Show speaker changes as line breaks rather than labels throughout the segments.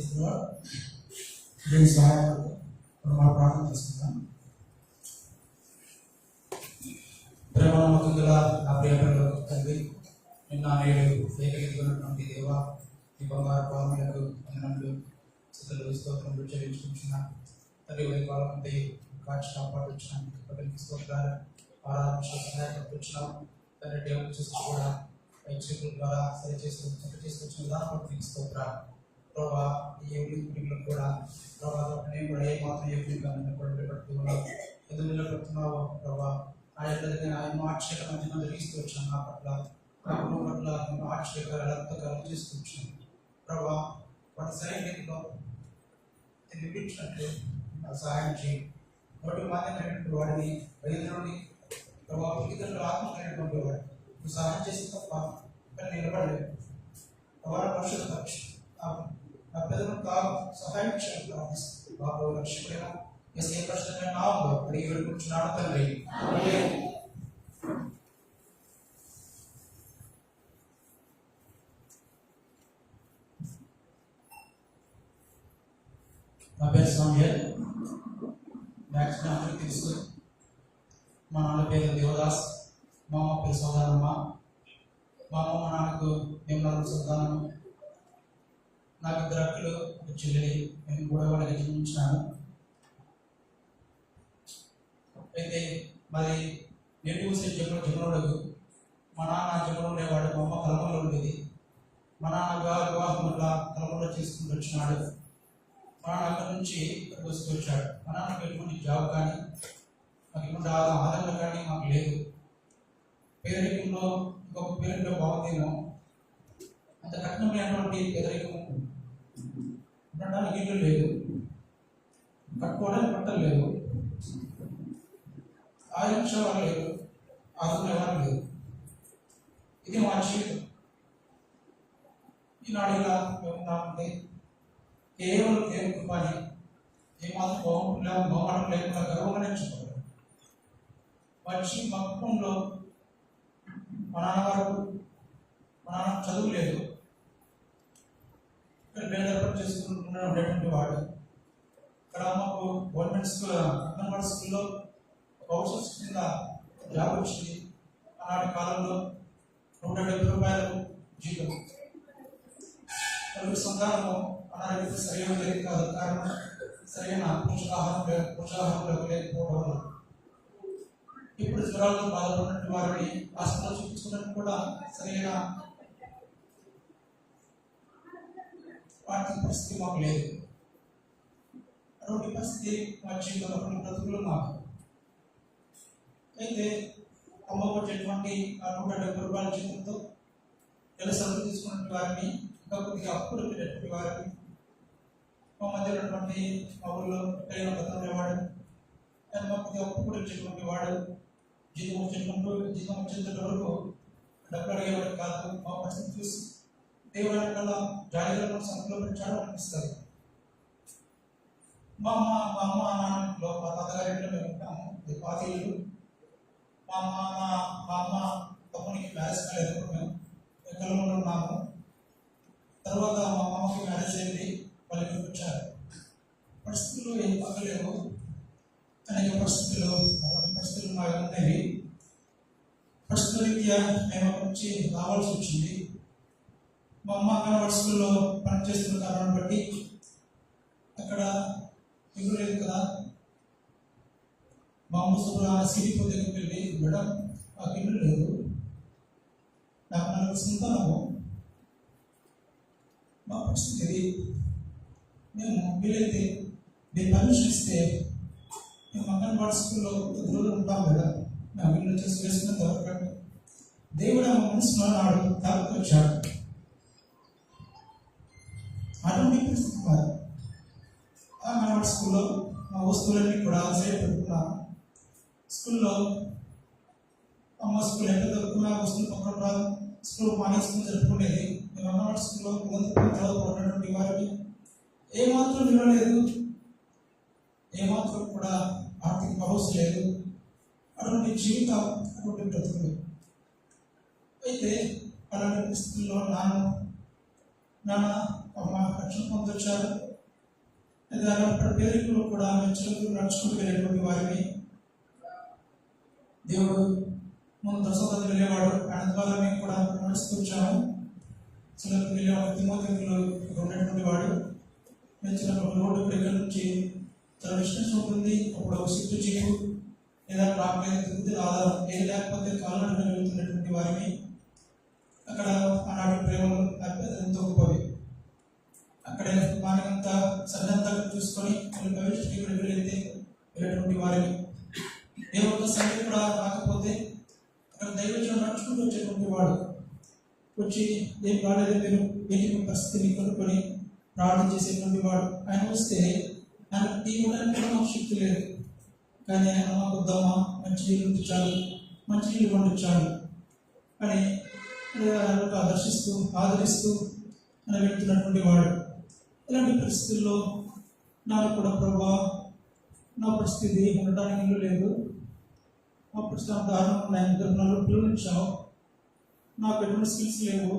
చేస్తున్నారు. దీని సహాయపడుతూ మనం ప్రార్థన చేస్తున్నాం. ప్రేమనమ్మకం గల నా ప్రియ తండ్రి, నిన్న నేడు ఏకైకమైనటువంటి దేవ, ఈ బంగారు పాదములకు వందనములు, స్తుతులు, స్తోత్రములు చెల్లించుకుంటున్నాను. తండ్రి వైభవాలంటే కాచి కాపాడుచున్నాను. ప్రజలకు స్తోత్రాలు, ఆరాధన సహాయపడుతున్నాం. తండ్రి దేవుని చూస్తూ కూడా ప్రేక్షకుల ద్వారా చేసుకొచ్చిన విధానం స్తోత్రాలు. ప్రభావ ఈ యూనిట్లను కూడా ప్రభావ నేను కూడా ఏ మాత్రం యూనిట్గా కూడా నిలబడుతున్నావు, ఎందుకు నిలబడుతున్నావు ప్రభావ. ఆ యొక్క ఆశ్చర్య మంది తీసుకు వచ్చాను. నా పట్ల నా కుటుంబం పట్ల ఆశ్చర్యకరంగా తీసుకు వచ్చాను ప్రభావ. వాటి సైనికుల్లో నిర్మించినట్లు సహాయం చేయండి. నోటి మాత్రమైనటువంటి వాడిని వైద్యుని ప్రభావ ఇతరులు ఆత్మకైనటువంటి వాడు నువ్వు సహాయం చేసి తప్ప ఇక్కడ నిలబడలేదు. వారి భవిష్యత్తు పరీక్ష నా పెద్దలను సహాయం చేయాలి ప్రార్థిస్తుంది. బాబు రక్షకుడైన ఏ కష్టమైన నామములో అడిగి వేడుకుంటున్నాడు తండ్రి. నా పేరు సామ్యూయల్. మ్యాక్సిమం అందరికీ తెలుసు. మా నాన్న పేరు దేవదాస్, మా అమ్మ పేరు సోదరమ్మ. మా అమ్మ మా నాన్నకు మేము నలుగురు సంతానము. నాకు ఇద్దరు అక్కలు, ఒక చెల్లెలి. నేను కూడా వాళ్ళకి జన్మించినాను. అయితే మరి నేను చూసే జగనుడు మా నాన్న జగన్ ఉండేవాడు, మా అమ్మ కలమలో ఉండేది. మా నాన్న వివాహం వల్ల కలమలో చేసుకుంటూ వచ్చినాడు. మా నాన్న అక్కడి నుంచి ఇక్కడికి వచ్చాడు. మా నాన్నకు ఎటువంటి జాబ్ కానీ మాకు ఎటువంటి ఆదరణ కానీ మాకు లేదు. పేదరికంలో ఇంకొక పేరులో బాగుందేమో, అంత కఠినమైనటువంటి పేదరికము. ఉండడానికి ఇల్లు లేదు, కట్టుకోవడానికి బట్టలు లేవు, ఆయించేవారు లేరు, ఆదుకునేవారు లేరు. ఇది మా జీవితం. ఈనాడు ఇలా మేమున్నామంటే కేవలం దేవుని పని. ఏమాత్రం బహుమానం లేకుండా గర్వంగా నేర్చుకోవాలి. వచ్చి మా కుటుంబంలో మా నాన్నగారు, మా నాన్న చదువు లేదు, ఇక్కడ పేదరికం చేసుకుంటున్నటువంటి వాడు. ఇక్కడ మాకు గవర్నమెంట్ స్కూల్, అంగన్వాడీ స్కూల్లో కౌన్సిల్స్ కింద జాబ్ వచ్చింది. ఆనాటి కాలంలో 170 రూపాయలు జీతం. సంతానము అనారోగ్యం సరైన జరిగింది కాదు. కారణం సరైన పోషకాహారం లేకపోవడం వల్ల. ఇప్పుడు జ్వరాలతో బాధపడినటువంటి వారిని హాస్పిటల్ చూపించుకోవడానికి కూడా సరైన ఆర్థిక పరిస్థితి మాకు లేదు. అటువంటి పరిస్థితి మా జీవితంలో బ్రతుకులు మాకు. అయితే అమ్మ వచ్చేటువంటి 170 రూపాయల జీతంతో సరుకులు తీసుకున్నటువంటి వారిని, ఇంకా కొద్దిగా అప్పులు పెట్టేటువంటి వారిని, మా మధ్య ఉన్నటువంటి మా ఊళ్ళో పెరిగిన పత్రం ఉండేవాడు, మా కొద్దిగా అప్పు కూడా ఇచ్చేటువంటి వాడు. జీతం వచ్చేంత వరకు డబ్బులు అడిగేవాడు కాదు. మా పరిస్థితి చూసి దేవుడి కల్లా జాలీలో సంఖ్యలో పెంచాడు అనిపిస్తుంది. మా అమ్మ నాన్నలో మా తాతగారింట్లో మేము ఉంటాము. పాతీళ్ళు. మా అమ్మ తమ్మునికి మ్యారేజ్ కాలేదు. మేము ఎక్కడంలో ఉన్నాము. తర్వాత మా అమ్మకి మ్యారేజ్ అయింది. వాళ్ళు ఇక్కడికి వచ్చారు. పరిస్థితులు ఏం బాగలేవు. అనేక పరిస్థితులు మా ఉన్నాయి. పరిస్థితుల రీత్యా మేము అక్కడి నుంచి రావాల్సి వచ్చింది. మా అమ్మ అంగన్వాడీ స్కూల్లో పనిచేస్తున్న కారణాన్ని బట్టి అక్కడ ఇల్లు లేదు కదా. మా అమ్మ సిడిపో దగ్గరికి వెళ్ళి, మేడం మాకు ఇల్లు లేదు, నాకు 4 సంతానము, మా పరిస్థితి ఇది, మేము వీలైతే నేను పర్మిషన్ ఇస్తే మేము అంగన్వాడీ స్కూల్లో దూరం ఉంటాం కదా, మేము ఇల్లు వచ్చేసి వేసుకున్న దొరకండి. దేవుడు మా మనసులో నాడు తాగుతూ వచ్చాడు. అటువంటి పరిస్థితి మాది. అంగన్వాడీ స్కూల్లో మా వస్తువులన్నీ కూడా సైడ్ పెట్టుకున్నాను. స్కూల్లో అమ్మ స్కూల్ ఎంత దొరుకుతున్నా వస్తువులు పక్కన రాదు. స్కూల్ మార్నింగ్ స్కూల్ జరుపుకునేది. మేము అంగన్వాడీ స్కూల్లో చదువుకున్నటువంటి వారికి ఏమాత్రం విలువ లేదు, ఏమాత్రం కూడా ఆర్థిక భరోసా లేదు. అటువంటి జీవితం, అటువంటి బ్రతుకులు. అయితే అలాంటి పరిస్థితుల్లో నాన్న అమ్మ రక్షణ పొందొచ్చారు. అక్కడ పేరులో కూడా మెచ్చులకు నడుచుకుంటూ వెళ్ళేటువంటి వారిని దేవుడు ముందు దశరథుడు వెళ్ళేవాడు. ఆయన ద్వారా మేము కూడా నడుస్తూ వచ్చాము. చిన్నకు వెళ్ళేవాడు. తిమోతిలో ఉన్నటువంటి వాడు చిన్న రోడ్డు దగ్గర నుంచి తన డిస్టెన్స్ ఉంటుంది. అప్పుడు సిట్టు చీపు లేదా ట్రాక్ మీద తిరిగితే ఆధారం ఏది లేకపోతే కాళ్ళను వెళ్తున్నటువంటి వారిని అక్కడ ఆనాటి ప్రేమలు ఎంతో గొప్పవి. అక్కడే మానవంతా సన్నంతా చూసుకొని భవిష్యత్తు వెళ్ళైతే వెళ్ళేటువంటి వారిని ఏ ఒక్క సంగతి కూడా రాకపోతే అక్కడ దైవజనం నడుచుకుంటూ వచ్చేటువంటి వాడు వచ్చి ఏం రాలేదు మీరు ఏంటి పరిస్థితిని కొనుక్కొని ప్రార్థన చేసేటువంటి వాడు. ఆయన వస్తే ఆయన తీయడానికి కూడా మాకు శక్తి లేదు, కానీ ఆయన మాకు దమ్మ మంచి నీళ్ళు ఉంచాలి, మంచి నీళ్ళు పండించాలి అని దర్శిస్తూ ఆదరిస్తూ అని వెళ్తున్నటువంటి వాడు. ఇలాంటి పరిస్థితుల్లో నాకు కూడా ప్రభా నా పరిస్థితి ఉండటానికి ఇల్లు లేదు, మా పరిస్థితి దారుణంగా నలుగురు పిల్లలు ఇచ్చావు, నాకు ఎటువంటి స్కిల్స్ లేవు,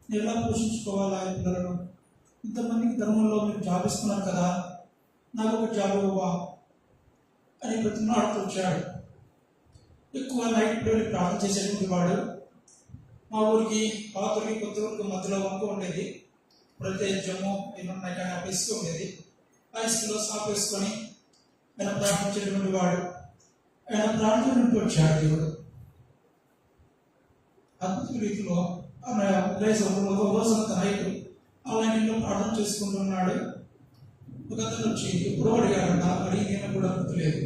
నేను ఎలా పోషించుకోవాలా ఈ పిల్లలను, ఇంతమందికి ధర్మంలో మీరు జాబ్ ఇస్తున్నారు కదా, నాకు ఒక జాబ్ ఇవ్వవా అని ప్రతిమాడుతూ వచ్చాడు. ఎక్కువ నైట్ ప్రేయర్ ప్రార్థన చేసేటువంటి వాడు. మా ఊరికి పాతూరికి కొత్త ఊరికి మధ్యలో వంక ఉండేది. ఇప్పుడైతే జమ్మూ ఏమన్నా కానీ ఒక ఇసుక ఉండేది. ఆ ఇసుకలో సాపు వేసుకొని ఆయన ప్రార్థించేటువంటి వాడు. ఆయన ప్రార్థన నుండి వచ్చాడు దేవుడు. అద్భుత రీతిలో రోజంతా నైట్ ఆన్లైన్లో ప్రార్థన చేసుకుంటున్నాడు. ఒక అతను వచ్చి ఎప్పుడో అడిగాడంట, అడిగిన కూడా గుర్తులేదు.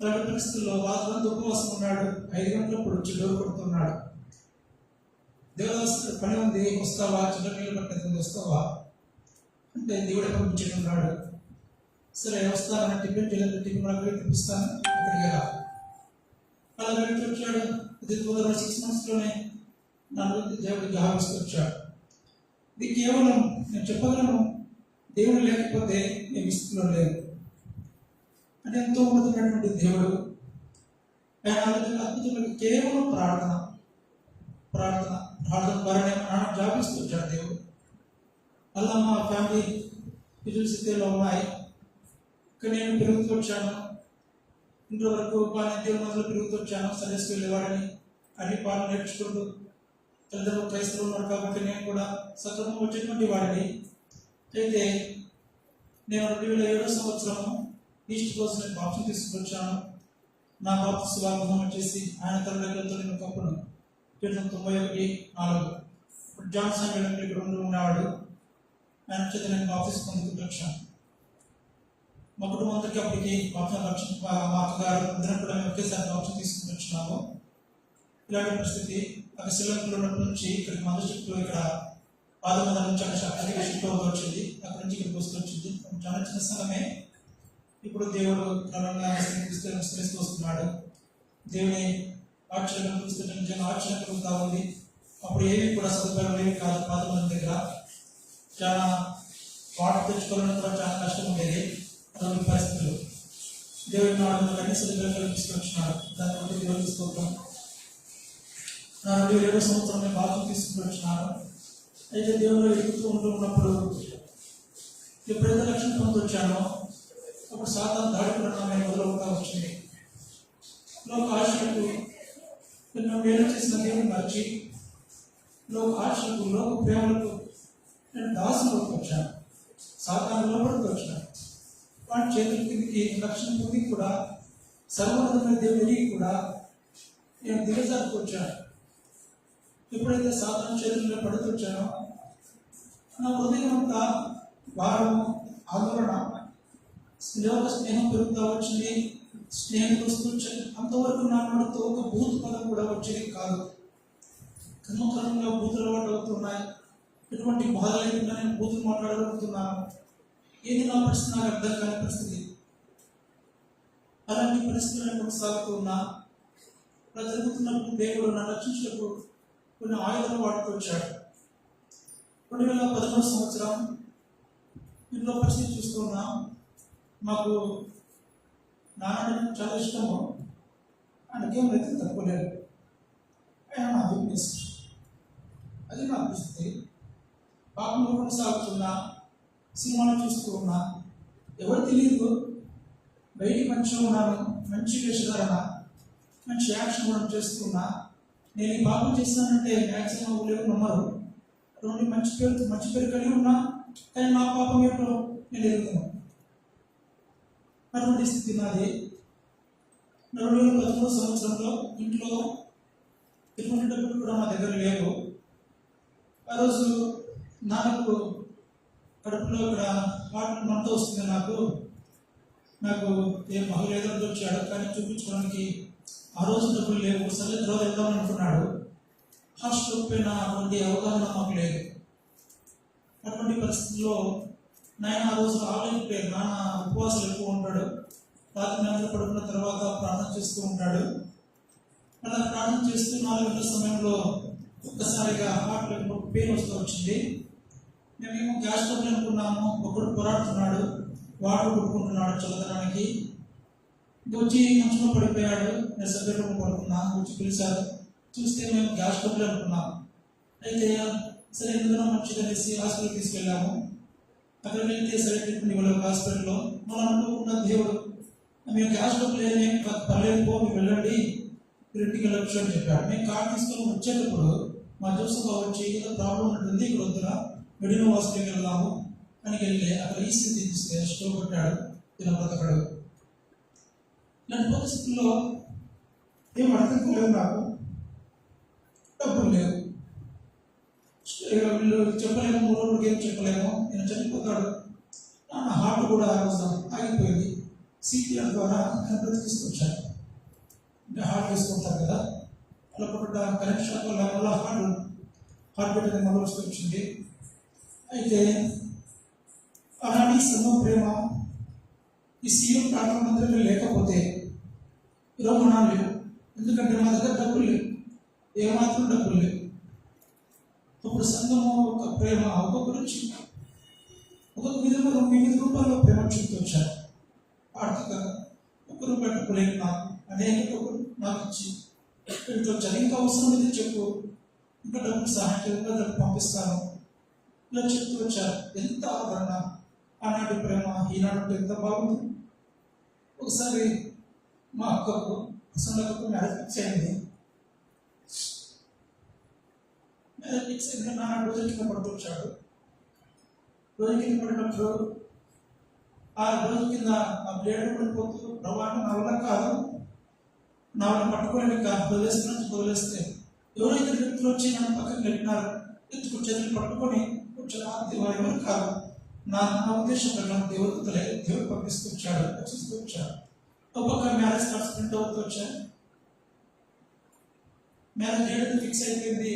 అలాంటి పరిస్థితుల్లో రాత్రంతా ఉపవాసం ఉన్నాడు. 5 గంటలప్పుడు వచ్చి డోర్ కొడుతున్నాడు. దేవుడు పని ఉంది, వస్తావా, చిన్న నీళ్ళు పట్టేది వస్తావా అంటే దేవుడే పంపించుకున్నాడు. సరే వస్తానని టిఫిన్ చేయలేదు, టిఫిన్ అక్కడికి తెప్పిస్తాను అక్కడికి రా. అలా వెళ్ళి వచ్చాడు. 6 monthsలోనే నన్ను దేవుడికి జాబ్ ఇసుకొచ్చాడు. ఇది కేవలం నేను చెప్పగలను, దేవుడు లేకపోతే నేను ఇస్తులో లేదు అంటే ఎంతో ఉన్నతమైనటువంటి దేవుడు. ఆయన అద్భుతమైన కేవలం ప్రార్థన ప్రార్థన ప్రార్థన ద్వారానే నాకు జాబ్ ఇసుకొచ్చాడు దేవుడు. అలా మా ఫ్యామిలీ విజువల్ స్థితిలో ఉన్నాయి. ఇక్కడ నేను పెరుగుతూ వచ్చాను. ఇంతవరకు దేవుడి మొదలు పెరుగుతూ వచ్చాను. సండే స్కూల్ వెళ్ళేవాడని అన్ని పాటలు నేర్చుకుంటూ తల్లిదండ్రులు క్రైస్తవులు ఉన్నారు కాబట్టి నేను కూడా సక్రమంగా వచ్చేటువంటి వాడిని. అయితే నేను 2007 సంవత్సరం ఈస్ట్ కోస్ట్ నేను బాప్సం తీసుకొచ్చాను. నా బాప్స్ వాగ్దానం వచ్చేసి ఆయన తల్లిదండ్రులతో నేను ఒకప్పుడు 1991-4 జాన్సన్ ఇక్కడ ఉండేవాడు. ఆయన చేత నేను బాప్స్ పొందుకొచ్చాను. మా కుటుంబం అందరికీ అప్పటికి బాప్సం రక్షణ మా అక్కగారు అందరం కూడా మేము ఒకేసారి బాప్సం తీసుకుని వచ్చినాము. ఇలాంటి పరిస్థితి అక్కడ శ్రీలంకలో ఉన్నప్పటి నుంచి ఇక్కడికి మధుశక్తిలో ఇక్కడ పాదమంది నుంచి అక్కడ షిఫ్ట్ వచ్చింది. అక్కడ నుంచి ఇక్కడికి వస్తుంది. చాలా చిన్న స్థలమే. ఇప్పుడు దేవుడు క్రమంగా విస్తరిస్తూ వస్తున్నాడు. దేవుని ఆశ్చర్యం చూస్తుంటే నిజంగా ఆశ్చర్యం కలుగుతూ ఉంది. అప్పుడు ఏమి కూడా సదుపాయాలు ఏమి కాదు. పాదమంది దగ్గర చాలా వాటర్ తెచ్చుకోవాలని కూడా చాలా కష్టం ఉండేది. అలాంటి పరిస్థితులు దేవుడి నాడు అన్ని సదుపాయాలు తీసుకొచ్చినాడు. దాని బట్టి దేవుడికి స్తోత్రం. 2007 సంవత్సరం నేను బాగా తీసుకుని వచ్చినాను. అయితే దేవుడు ఎదుగుతూ ఉన్నప్పుడు ఎప్పుడైతే రక్షణ పొంది వచ్చానో అప్పుడు సాతాను దాడి కూడా నేను మొదలవుతా వచ్చింది. లోక ఆశలకు నేను వేరు చేసిన దేవుని మర్చి లోక ఆశలకు లోక ప్రేమలకు నేను దాసులోకి వచ్చాను. సాతాను లోపలికి వచ్చాను. వాటి చేతుల కిందికి రక్షణ పొంది కూడా సర్వోన్నతమైన దేవుని కూడా నేను దిగజారుకు వచ్చాను. ఎప్పుడైతే సాధారణ చేతుల్లో పడుతొచ్చానో నా హృదయం అంతా భారము ఆందోళన లోక స్నేహం పెరుగుతూ వచ్చింది. స్నేహం వస్తూ అంతవరకు నా నోటితో ఒక బూత్ పదం కూడా వచ్చేది కాదు. క్రమక్రమంగా బూతులు అలవాటు అవుతున్నాయి. ఎటువంటి బాధ లేకుండా నేను బూతులు మాట్లాడగలుగుతున్నాను. ఏది నా పరిస్థితి నాకు అర్థం కాని పరిస్థితి. అలాంటి పరిస్థితులను కొనసాగుతూ ఉన్నా జరుగుతున్నప్పుడు దేవుడు నా రక్షించకు కొన్ని ఆయుధాలు వాడుతూ వచ్చాడు. 2011 సంవత్సరం ఇంట్లో పరిస్థితి చూస్తున్నా. మాకు నాన్న చాలా ఇష్టము. ఆయనకేం రైతు తక్కువ లేదు. ఆయన నా బిజినెస్, అది నా పరిస్థితి. పాపంలో కొనసాగుతున్నా, సినిమాలు చూస్తూ ఉన్నా, ఎవరు తెలియదు బయటికి మంచిగా ఉన్నాను, మంచి వేషధారణ, మంచి యాక్షన్ కూడా చేస్తున్నా, నేను ఈ పాపం చేస్తానంటే మ్యాక్సిమం లేవు నమ్మరు. రెండు మంచి పేరు కలిగి ఉన్నా, కానీ నా పాపం ఏంటో నేను ఎరుగుతాను. అటువంటి స్థితి నాది. 2013 సంవత్సరంలో ఇంట్లో ఎటువంటి డబ్బులు కూడా మా దగ్గర లేవు. ఆ రోజు నాకు కడుపులో ఇక్కడ హార్ట్ మంట వస్తుంది. నాకు ఏ మహిళ వచ్చాడు, కానీ చూపించుకోవడానికి ఆ రోజు డబ్బులు లేవు. సరే తర్వాత వెళ్దాం అనుకున్నాడు. హాస్టల్ పైన అటువంటి అవగాహన మాకు లేదు. అటువంటి పరిస్థితుల్లో నాయన ఆ రోజు ఆలయం పేరు నాన్న ఉపవాసాలు ఎక్కువ ఉంటాడు. రాత్రి నెలలు పడుకున్న తర్వాత ప్రార్థన చేస్తూ ఉంటాడు. అలా ప్రార్థన చేస్తూ 4 గంటల సమయంలో ఒక్కసారిగా హార్ట్ పెయిన్ వస్తూ వచ్చింది. మేమేమో గ్యాస్ ట్రబుల్ అనుకున్నాము. ఒకడు పోరాడుతున్నాడు, వాటర్ కొట్టుకుంటున్నాడు చల్లదనానికి. వచ్చి మంచులో పడిపోయాడు. నేను సభ్యులు పడుకున్నా. వచ్చి పిలిచారు. చూస్తే మేము గ్యాస్ ట్రబుల్ అనుకున్నాం. అయితే సరే ఎందుకన్నా మంచిగా అనేసి హాస్పిటల్కి తీసుకెళ్ళాము. అక్కడికి వెళ్తే సరే ట్రీట్మెంట్ ఇవ్వలేదు హాస్పిటల్లో. మనం అనుకోకుండా దేవుడు మేము గ్యాస్ ట్రబుల్ ఏం పర్లేదు పో, మీరు వెళ్ళండి, ఇంటికి వెళ్ళొచ్చు అని చెప్పాడు. మేము కార్డు తీసుకొని వచ్చేటప్పుడు మా జోసఫ్ వచ్చి ఏదో ప్రాబ్లం ఉంటుంది, ఇక్కడ వద్దురా మెడినో హాస్పిటల్కి వెళ్దాము అని వెళ్ళి అక్కడ ఈ స్థితి తీస్తే స్టోవ్ కొట్టాడు. తిన బ్రతకడు. ఇలాంటి పరిస్థితుల్లో ఏం అర్థం లేదు. నాకు డబ్బులు లేవు, వీళ్ళు చెప్పలేము, 3 రోజులకి ఏం చెప్పలేము. నేను చనిపోతాడు. నా హార్ట్ కూడా ఆగిపోయింది. సిపిఆర్ ద్వారా కనెక్ట్ తీసుకొచ్చాను. అంటే హార్ట్ వేసుకుంటారు కదా, అలా కూడా కనెక్షన్ వల్ల హార్ట్ బీట్ అనేది మొదలు వచ్చింది. అయితే అలాంటి సమూహ ప్రేమ ఈ సీఎం ప్రాంతం మందిరంలో లేకపోతే రోమనాలు లేవు. ఎందుకంటే మా దగ్గర డబ్బులు లేవు, ఏమాత్రం డబ్బులు లేవు. అప్పుడు సంఘము ఒక ప్రేమ ఒక్కొక్కరు ఒక్కొక్క విధంగా వివిధ రూపాల్లో ప్రేమ చూపించారు. ఆర్థికంగా ఒకరు పెట్టుకోలేదు, నాకు అనేక నాకు ఇచ్చి పెట్టుకొచ్చారు. ఇంకా అవసరం అయితే చెప్పు, ఇంకా డబ్బులు సహాయంగా డబ్బు పంపిస్తాను ఇలా చెప్తూ వచ్చారు. ఎంత ఆదరణ! ఆనాటి ప్రేమ ఈనాడు ఎంత బాగుంది. ఒకసారి మా అక్కకు అసలు మ్యారేజ్ ఫిక్స్ అయింది. మ్యారేజ్ ఫిక్స్ అయింది. నా రోజు కింద పడుతూ వచ్చాడు. రోజు కింద పడినప్పుడు ఆ రోజు కింద ఆ బ్లేడ్ పడిపోతూ ప్రభావం నా వల్ల కాదు, నా వల్ల పట్టుకోలేని కాదు, వదిలేస్తే ఎవరైతే వ్యక్తులు వచ్చి నన్ను పక్కన పెట్టినారు, ఎత్తుకు చేతులు పట్టుకొని కొంచెం ఎవరు కాదు, నా ఉద్దేశం ప్రకారం దేవుడు పంపిస్తూ వచ్చాడు, రక్షిస్తూ వచ్చాడు. ఒక్కొక్క మ్యారేజ్ కార్డ్స్ ప్రింట్ అవుతూ వచ్చాను. మ్యారేజ్ చేయడం ఫిక్స్ అయిపోయింది.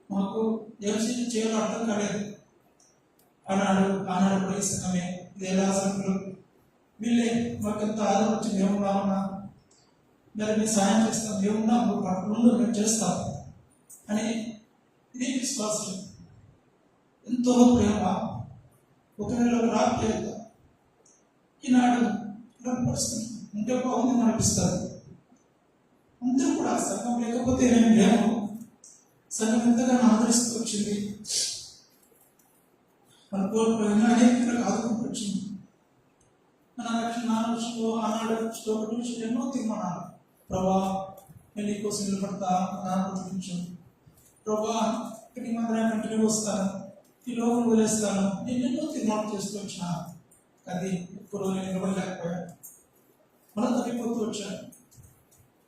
మాకు ఎవరి చేయాలో అర్థం కాలేదు. ఆనాడు కూడా ఈ సంఘమే ఇది ఎలా సంఘులు వీళ్ళే మాకు ఎంత ఆదరణ వచ్చింది. ఏమున్నామన్నా మరి మీరు సాయం చేస్తాం, ఏమున్నా ముందు మేము చేస్తాం అని ఇది విశ్వాసం. ఎంతో ప్రేమ. ఒక నెలలో రాలేదు. ఈనాడు పరిస్థితి ఉంటే బాగుంది అనిపిస్తారు. అందరూ కూడా సంఘం లేకపోతే నేను లేము. సంఘం ఎంతగానో ఆదరిస్తూ వచ్చింది. మన కోల్పోయిన అనేక ఆదుకుంటూ వచ్చింది. నా విషయంలో ఆనాడు విషయం ఎన్నో తీర్మానాలు. ప్రభా నేను నీకోసం నిలబడతా, నాన్న గురించు. ప్రభా ఇక్కడికి మందిరాన్ని ఇంటికి వస్తాను, ఈ లోకం వదిలేస్తాను. నేను ఎన్నో తీర్మానం చేస్తూ వచ్చిన, అది ఇప్పుడు నేను నిలబడలేకపోయాను. మనం తగ్గిపోతూ వచ్చాను.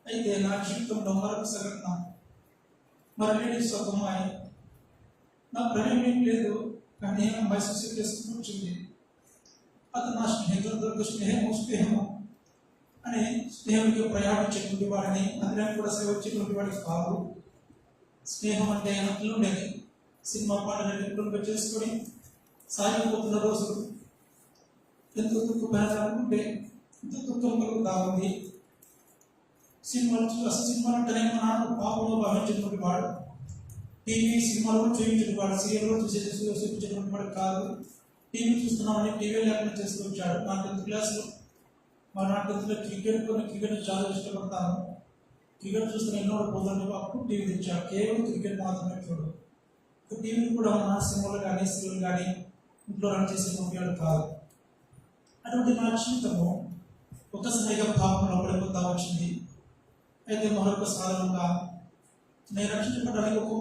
అయితే నా జీవితంలో మరొక సంఘటన, మరి లేడీస్ ఒక అమ్మాయి, నా ప్రేమ ఏం లేదు కానీ అమ్మాయి సూసైడ్ చేసుకుని వచ్చింది. అతను నా స్నేహితులతో స్నేహము అని స్నేహితుడికి ప్రయాణించేటువంటి వాడిని, అందరం కూడా సేవ వచ్చేటువంటి వాడికి కాదు. స్నేహం అంటే అట్లా ఉండేది. సినిమా పాటలు చేసుకొని సాగిపోతున్న రోజులు ఎంతో దుఃఖపడాలనుకుంటే ఎంతో దుఃఖం కలుగుతా ఉంది. సినిమాలు అంటేనే మా నాన్న పాపంలో భావించినటువంటి వాడు. టీవీ సినిమాలో చూపించిన వాడు, సీరియల్లో చూపించినటువంటి వాడు కాదు. టీవీ చూస్తున్నామని టీవీ లేకుండా చేస్తూ వచ్చాడు. నా 10th క్లాస్లో మా 10th క్రికెట్ చాలా ఇష్టపడతాను. క్రికెట్ చూస్తున్న ఎన్నో పోతుంటే అప్పుడు టీవీ తెచ్చాడు. కేవలం క్రికెట్ మాత్రమే చూడు. టీవీని కూడా మన సినిమాలు కానీ సీరియల్ కానీ ఇంట్లో రన్ చేసే ఉపయోగం కాదు. అటువంటి నా జీవితము ఒక్కసారిగా పాపంలో పడిపోతా వచ్చింది. అయితే మరొక సాధారణంగా నేను రక్షించబడడానికి ఒక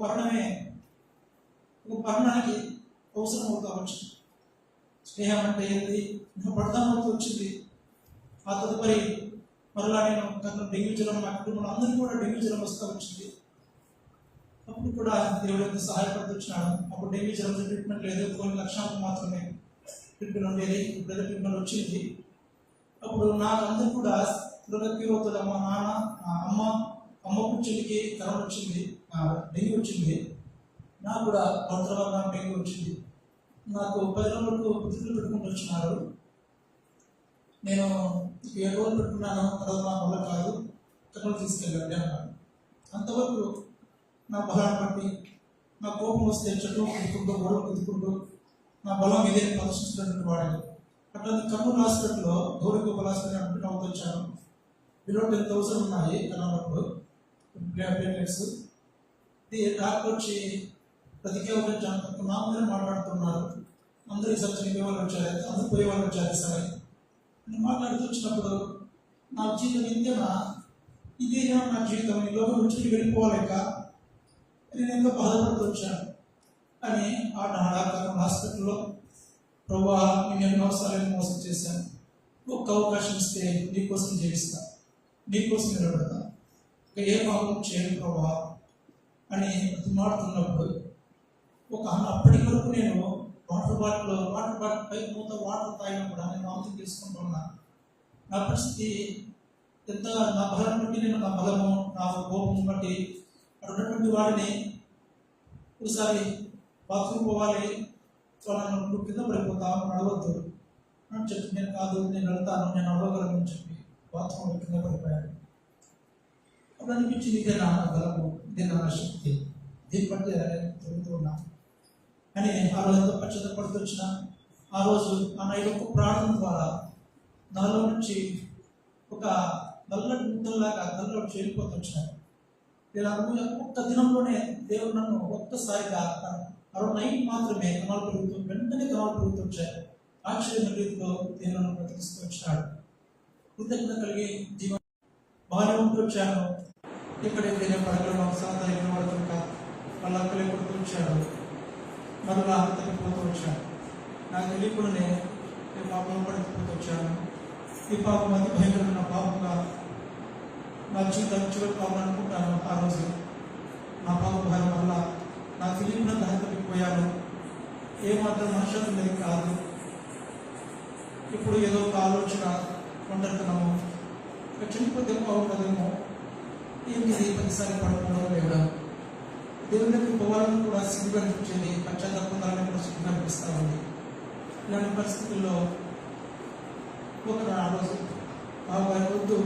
మరణానికి అవసరం అవుతా వచ్చింది. స్నేహం అంటే ఏంటి ఇంకా పడతామవుతూ వచ్చింది. ఆ తదుపరి మరలా నేను డెంగ్యూ జ్వరం, మా కుటుంబంలో అందరికీ కూడా డెంగ్యూ జ్వరం వస్తూ వచ్చింది. అప్పుడు కూడా దేవుడు ఎంత సహాయపడుతూ వచ్చినాడు. అప్పుడు డెంగ్యూ జ్వరం ట్రీట్మెంట్ లేదు, కొన్ని లక్షలకు మాత్రమే ట్రీట్మెంట్ ఉండేది. ఇప్పుడు ట్రీట్మెంట్ వచ్చింది. అప్పుడు నాకు అందరూ కూడా అవుతుంది. మా నాన్న, అమ్మకు చెల్లికి కరోనా వచ్చింది, డెంగ్యూ వచ్చింది. నాకు కూడా తర్వాత డెంగ్యూ వచ్చింది. నాకు 10 రోజులకు పుత్రులు పెట్టుకుంటూ వచ్చినారు. నేను 7 రోజులు పెట్టుకున్నాను. తర్వాత నా వల్ల కాదు, కరోనా తీసుకెళ్ళండి అన్నాడు. అంతవరకు నా బలాన్ని బట్టి నా కోపం వస్తే చెట్లు కుదుకుంటూ గొడవలు కుదుకుంటూ నా బలం ఇదే ప్రదర్శించినటువంటి వాడిని. అట్లాంటి కర్నూలు హాస్పిటల్లో గౌరవ హాస్పిటల్ అడ్మిట్ అవుతూ వచ్చాను. బిలో 10,000 ఉన్నాయి కరోనాప్పుడు ప్లేట్లెట్స్. డాక్టర్ వచ్చి ప్రతికే తక్కువ నా మీద మాట్లాడుతున్నారు. అందరూ ఈసారి చనిపోయే వాళ్ళు వచ్చారు, అందరూ పోయే వాళ్ళు వచ్చారు. సరే నేను మాట్లాడుతూ వచ్చినప్పుడు నా జీవితం ఇంతేనా, ఇదేనా నా జీవితం, ఈ లోకం నుంచి వెళ్ళిపోలేక నేను ఎంతో బాధపడుతూ వచ్చాను అని ఆ డాక్టర్ హాస్పిటల్లో ప్రభా నేను ఎన్నోసార్లు మోసం చేశాను, ఒక్క అవకాశం ఇస్తే నీకోసం జీవిస్తా, నీకోసం నిలబడతా, ఏ పాపం చేయను ప్రభా అని మాట్లాడుతున్నప్పుడు అప్పటి వరకు నేను వాటర్ బాటిల్ పై మూత వాటర్ తాగినా కూడా నేను వాంతింగ్ చేసుకుంటున్నా. నా పరిస్థితి ఎంత, నా బలం బట్టి నేను నా బలము నా కోపం బట్టి అటువంటి వాడిని ఒకసారి బాత్రూమ్ పోవాలి, నన్ను కింద పడిపోతాను, నడవద్దు అని చెప్పి నేను కాదు నేను వెళ్తాను, నేను నడవగలను చెప్పి బాత్రూమ్ కింద పడిపోయాడు. అప్పుడు అనిపించింది ఇదే నా బలము, ఇదే నా శక్తి, దీన్ని బట్టి తిరుగుతూ ఉన్నా అని ఆ రోజు ఎంతో పశ్చాత్తపడుతూ వచ్చిన ఆ రోజు ఆ నైట్ ఒక ప్రాణం ద్వారా నాలో నుంచి ఒక నల్లటి ముద్దలాగా నల్ల చేరిపోతూ వచ్చినాను. ఇలా ఒక్క దినంలోనే దేవుడు నన్ను ఒక్కసారిగా నైట్ మాత్రమే కణాలు పెరుగుతూ వెంటనే కణాలు పెరుగుతూ వచ్చాయి. ఆశ్చర్యమైన రీతిలో దేవుడు నన్ను బ్రతికిస్తూ వచ్చినాడు. కృతజ్ఞత కలిగి జీవనం బాగానే ఉంటూ వచ్చాను. ఎక్కడైతే నేను పడగలను సాధారణ పడుతుంటా వాళ్ళ అక్కలే కొడుతూ వచ్చాడు, మరలా తగ్గిపోతూ వచ్చాను. నాకు తెలియకుండానే నేను పాపంలో పడిపోతూ వచ్చాను. ఈ పాపం అతి భయంకరమైన పాపంగా నా జీవితం చివరి పాపం అనుకుంటాను. ఆ రోజు నా పాపం భారం వల్ల నాకు తెలియకుండా దారిపోయాను. ఏమాత్రం మనశ్శాంతి లేదు కాదు. ఇప్పుడు ఏదో ఒక ఆలోచన, ఒంటరితనము, చనిపోతే బాగుంటుందేమో, ఏంటి 10 పడుకోవడం లేవడం, దేవుని దగ్గరికి పోవాలని కూడా సిగ్గు కనిపించేది, పశ్చాత్తాపాలని కూడా సిగ్గు కనిపిస్తూ ఉంది. ఇలాంటి పరిస్థితుల్లో ఆ రోజు బాబాయ్ వద్దు,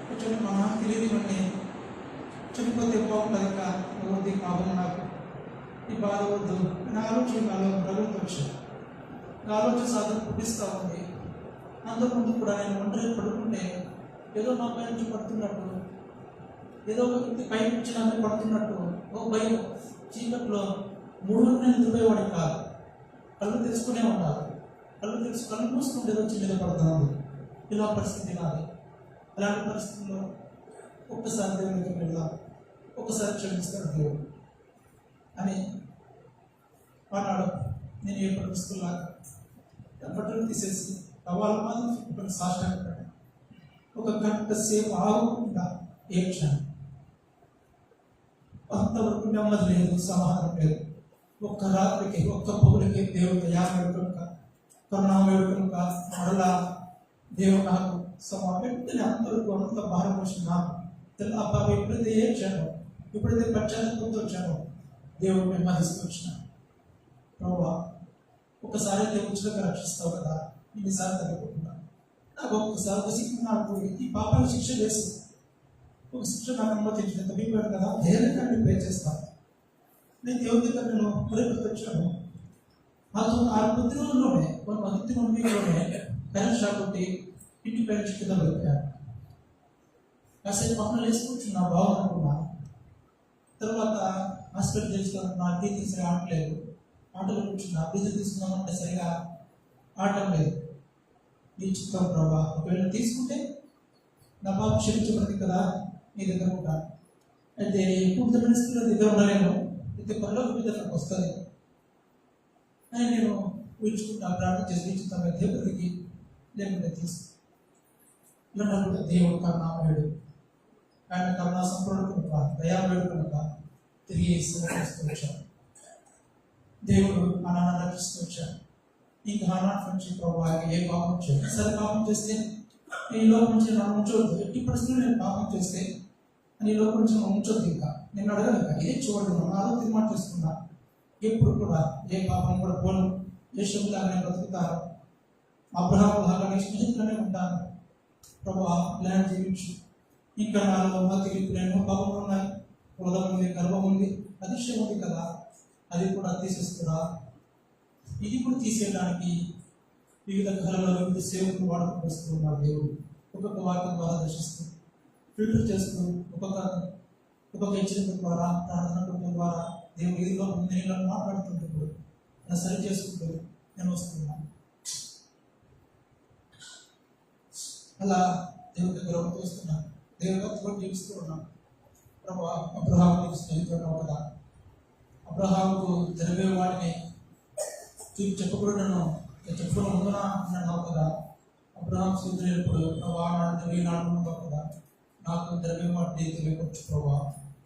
కొంచెం మా నాకు తెలియదు ఇవన్నీ, చనిపోతే బాగుంటుంది కదా, వద్దు ఈ పాపం, నాకు ఈ బాధ వద్దు అని ఆలోచన నాలో ప్రగతి వచ్చాను. ఆలోచన సాధన పుట్టిస్తూ ఉంది. అంతకుముందు కూడా నేను ఒంటరి పడుకుంటే ఏదో నా పై నుంచి పడుతున్నట్టు, ఏదో ఒక వ్యక్తి పై నుంచి నా మీద పడుతున్నట్టు ఒక భయం. చీకట్లో 3 నేను నిద్రపోయేవాడిని కాదు, కళ్ళు తెలుసుకునే ఉండాలి, కళ్ళు మూసుకుంటే ఏదో చిన్నగా పడుతున్నాను. ఇలా పరిస్థితి నాది. అలాంటి పరిస్థితుల్లో ఒక్కసారి దేవునికి వెళ్దాం, ఒక్కసారి క్షమిస్తాడు దేవుడు అని అన్నాడు. నేను ఏ పరిస్థితుల్లో బట్టలు తీసేసి టవాల మాత్రం సాష్టాంగపడ్డాను. ఒక గంట సేపు ఆగకుండా ఏడ్చాను. అంతవరకు నెమ్మది లేదు, సమాధానం లేదు. ఒక్క రాత్రికి, ఒక్క పొగులకి దేవుడు వేడుకనుక, కరుణా వేడుకనుక మరలా దేవుడు నాకు వెంటనే అంతవరకు అంత భారం వచ్చిన అబ్బాయి ఎప్పుడైతే ఏడ్చాను, ఎప్పుడైతే పశ్చాత్తాపంతో వచ్చానో దేవుడు నెమ్మదిస్తూ వచ్చినాను. ప్రభావ ఒకసారి దేవుడిగా రక్షిస్తావు కదా, ఇన్నిసార్లు తగ్గిపోతున్నా, నాకు ఒక్కసారి ఒక శిక్ష, నాకు ఈ పాపాన్ని శిక్ష చేసి ఒక శిక్ష నాకు అనుమతించింది, తగ్గిపోయాడు కదా, ధైర్యంగా నేను పే చేస్తాను. నేను దేవుడి దగ్గర నేను పరిపెట్టొచ్చాను. నాకు 6 రోజుల్లోనే, 1 వీక్లోనే కరెంట్ షాక్ కొట్టి ఇంటి పైన కింద పడిపోయాను. కాసేపు పక్కన వేసుకుంటున్నా బాగుందనుకున్నా. తర్వాత హాస్పిటల్ తెలుసుకున్న అద్దె సరిగా ఆడలేదు, ఆటలు కూర్చున్నా అద్దె తీసుకుందామంటే సరిగా ఆడటం లేదు. నీ చిత్తం ప్రభా, ఒకవేళ తీసుకుంటే నా పాప క్షమించబడింది కదా, నీ దగ్గర ఉంటాను. అయితే ఇప్పుడు పరిస్థితుల్లో దగ్గర ఉండలేను, అయితే పనిలోకి మీ దగ్గరకు వస్తుంది అని నేను ఊహించుకుంటా, ప్రార్థన చేసి ఊహించుతాను దేవుడికి. లేకుంటే తీసుకు ఇలాంటి దేవుడు కరుణామయుడు, ఆయన కరుణా సంపూర్ణ కనుక, దయామయుడు కనుక తిరిగి సమర్పిస్తూ వచ్చాడు. దేవుడు అనాన్ని రక్షిస్తూ వచ్చాడు. ఇంకా అనాథ నుంచి ప్రభావ ఏ పాపం చేయాలి, సరే పాపం చేస్తే ఈ లోపం నుంచి నన్ను ఉంచవద్దు, ఎట్టి పరిస్థితుల్లో నేను పాపం చేస్తే అని లోపం నుంచి నన్ను ఉంచొద్దు. ఇంకా నేను అడగను, ఇదే చూడను, నాలో తీర్మానం చేసుకున్నా, ఎప్పుడు కూడా ఏ పాపం కూడా పోను, ఏ శుభలాగా నేను బ్రతుకుతాను, అబ్రహాం లాగా నీ స్నేహితులనే ఉంటాను ప్రభావ, ఇలా జీవించు. ఇంకా నాలో తెలియదు ఎన్నో పాపం ఉన్నాయి, హృదయం ఉంది, గర్వం ఉంది, అతిశయం ఉంది కదా, అది కూడా తీసేస్తున్నా. ఇది కూడా తీసేయడానికి వివిధ కళలో వివిధ సేవకులు వాడుకు వస్తూ ఉన్నాడు దేవుడు. ఒక్కొక్క వాక్యం ద్వారా దర్శిస్తూ ఫిల్టర్ చేస్తూ ఒక్కొక్క హెచ్చరిక ద్వారా ప్రార్థన ద్వారా దేవుడు ఏదో నేను మాట్లాడుతుంటప్పుడు నన్ను సరి చేసుకుంటూ నేను వస్తున్నాను. అలా దేవుడి దగ్గర వస్తున్నాను, దేవుడి భక్తిలో జీవిస్తూ ఉన్నాను. ప్రభా, అబ్రహాముకి స్నేహితుడు కదా, అబ్రహాముకు జరిగే వాటిని చెప్పకూడదు, చెప్పుకున్న ముందున అన్నావు కదా, అబ్రహాం సూత్రుడు ప్రభా నాడు నాడు కదా, నాకు ద్రవ్యం వాటిని తెలియవచ్చు ప్రభా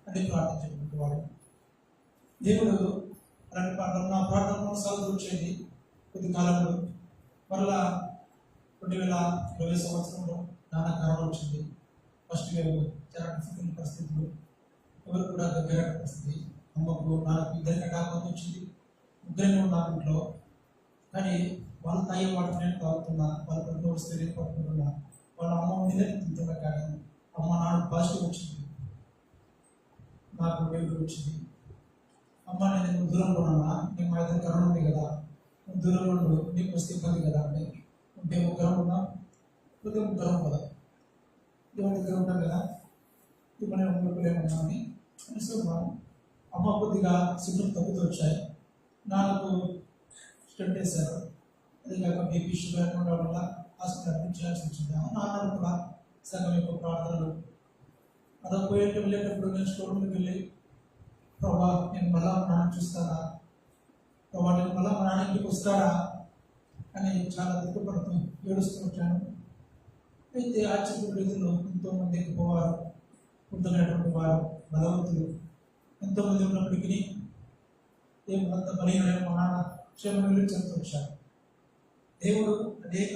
అని ప్రార్థించినటువంటి వాడు దేవుడు. అలాంటి ప్రార్థన నా ప్రార్థన కొనసాగుతూ వచ్చేది. కొద్ది కాలంలో మరలా 2020 సంవత్సరంలో నాన్న కరోనా వచ్చింది. ఫస్ట్ వేవ్ చాలా పరిస్థితులు, ఎవరు కూడా దగ్గర పరిస్థితి. అమ్మకు నాన్నకు ఇద్దరికి కాకపోతే వచ్చింది, ముగ్గురిని ఉన్నారు ఇంట్లో. కానీ వాళ్ళు తాగే వాటిని నేను తాగుతున్నా, వాళ్ళ పనులు వస్తే నేను పట్టుకుంటున్నా, వాళ్ళ అమ్మ ఉండిందే తింటున్నా. కానీ అమ్మ నాన్న పాజిటివ్ వచ్చింది, నాకు వేవ్ వచ్చింది. అమ్మ నేను దూరంగా ఉన్నానా, నీకు మా ఇద్దరు కరోనా ఉంది కదా, నువ్వు దూరంగా ఉండు, నీకు వస్తే ఇబ్బంది కదా అంటే, ఉంటే ముగ్గురం ఉన్నా, కొద్దిగా ముగ్గురం కదా, దేవుడి దగ్గర ఉంటాం కదా, ఇప్పుడు నేను ముగ్గురులేమన్నా అని అనుకున్నాను. అమ్మ కొద్దిగా సిమ్టమ్ తగ్గుతూ వచ్చాయి, నాన్నకు స్టెంట్ వేశారు. అది కాక బీపీ షుగర్ ఉండడం వల్ల హాస్పిటల్ అడ్మిట్ చేయాల్సి వచ్చింది. నాన్న కూడా సగం యొక్క ప్రార్థనలు అలా వెళ్ళేటప్పుడు నేను స్టోర్ రూమ్కి వెళ్ళి ప్రభా నేను మళ్ళా నాన్న చూస్తారా, ప్రభా నేను మళ్ళా మా నాన్న ఇంటికి వస్తారా అని చాలా దుఃఖపడుతూ ఏడుస్తూ వచ్చాను. అయితే ఆశ్చర్య రీతిలో ఎంతోమంది ఎక్కువవారు పుడుతున్నటువంటి వారు బలవంతులు ఎంతోమంది ఉన్నప్పటికీ ఏమంత బలహీన మా నాన్న క్షేమంగా చెప్తూ వచ్చారు. దేవుడు అనేక